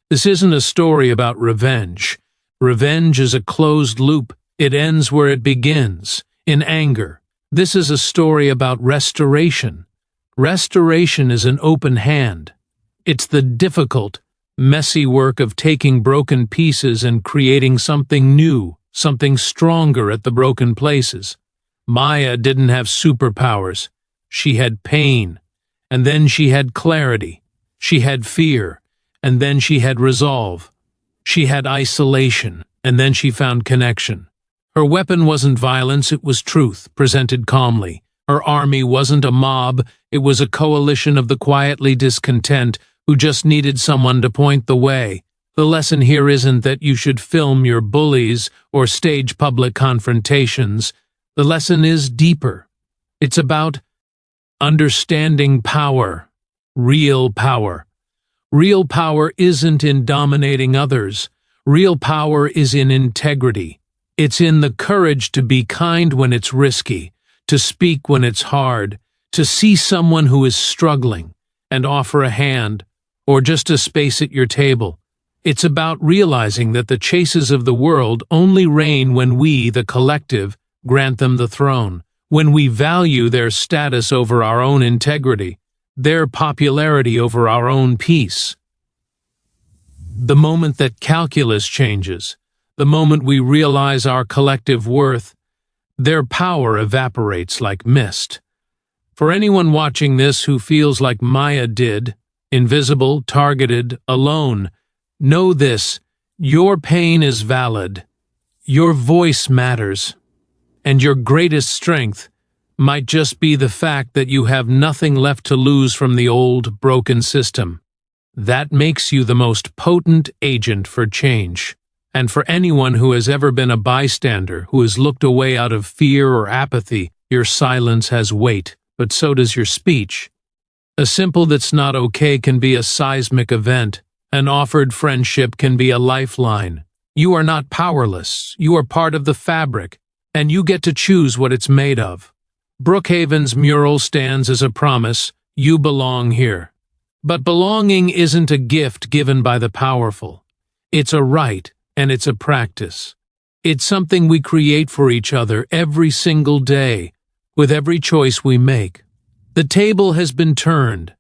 This isn't a story about revenge. Revenge is a closed loop. It ends where it begins, in anger. This is a story about restoration. Restoration is an open hand. It's the difficult, messy work of taking broken pieces and creating something new, something stronger at the broken places. Maya didn't have superpowers. She had pain, and then she had clarity. She had fear, and then she had resolve. She had isolation, and then she found connection. Her weapon wasn't violence, it was truth, presented calmly. Her army wasn't a mob, it was a coalition of the quietly discontent who just needed someone to point the way. The lesson here isn't that you should film your bullies or stage public confrontations. The lesson is deeper. It's about understanding power, real power. Real power isn't in dominating others. Real power is in integrity. It's in the courage to be kind when it's risky, to speak when it's hard, to see someone who is struggling and offer a hand, or just a space at your table. It's about realizing that the chases of the world only reign when we, the collective, grant them the throne, when we value their status over our own integrity, their popularity over our own peace. The moment that calculus changes, the moment we realize our collective worth, their power evaporates like mist. For anyone watching this who feels like Maya did, invisible, targeted, alone, know this: your pain is valid, your voice matters, and your greatest strength might just be the fact that you have nothing left to lose from the old, broken system. That makes you the most potent agent for change. And for anyone who has ever been a bystander, who has looked away out of fear or apathy, your silence has weight, but so does your speech. A simple "that's not okay" can be a seismic event. An offered friendship can be a lifeline. You are not powerless. You are part of the fabric, and you get to choose what it's made of. Brookhaven's mural stands as a promise: you belong here. But belonging isn't a gift given by the powerful. It's a right, and it's a practice. It's something we create for each other every single day, with every choice we make. The table has been turned,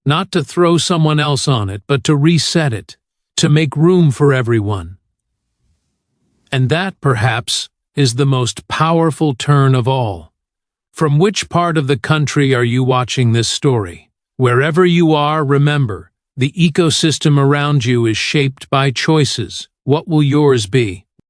not to throw someone else on it, but to reset it, to make room for everyone. And that, perhaps, is the most powerful turn of all. From which part of the country are you watching this story? Wherever you are, remember, the ecosystem around you is shaped by choices. What will yours be?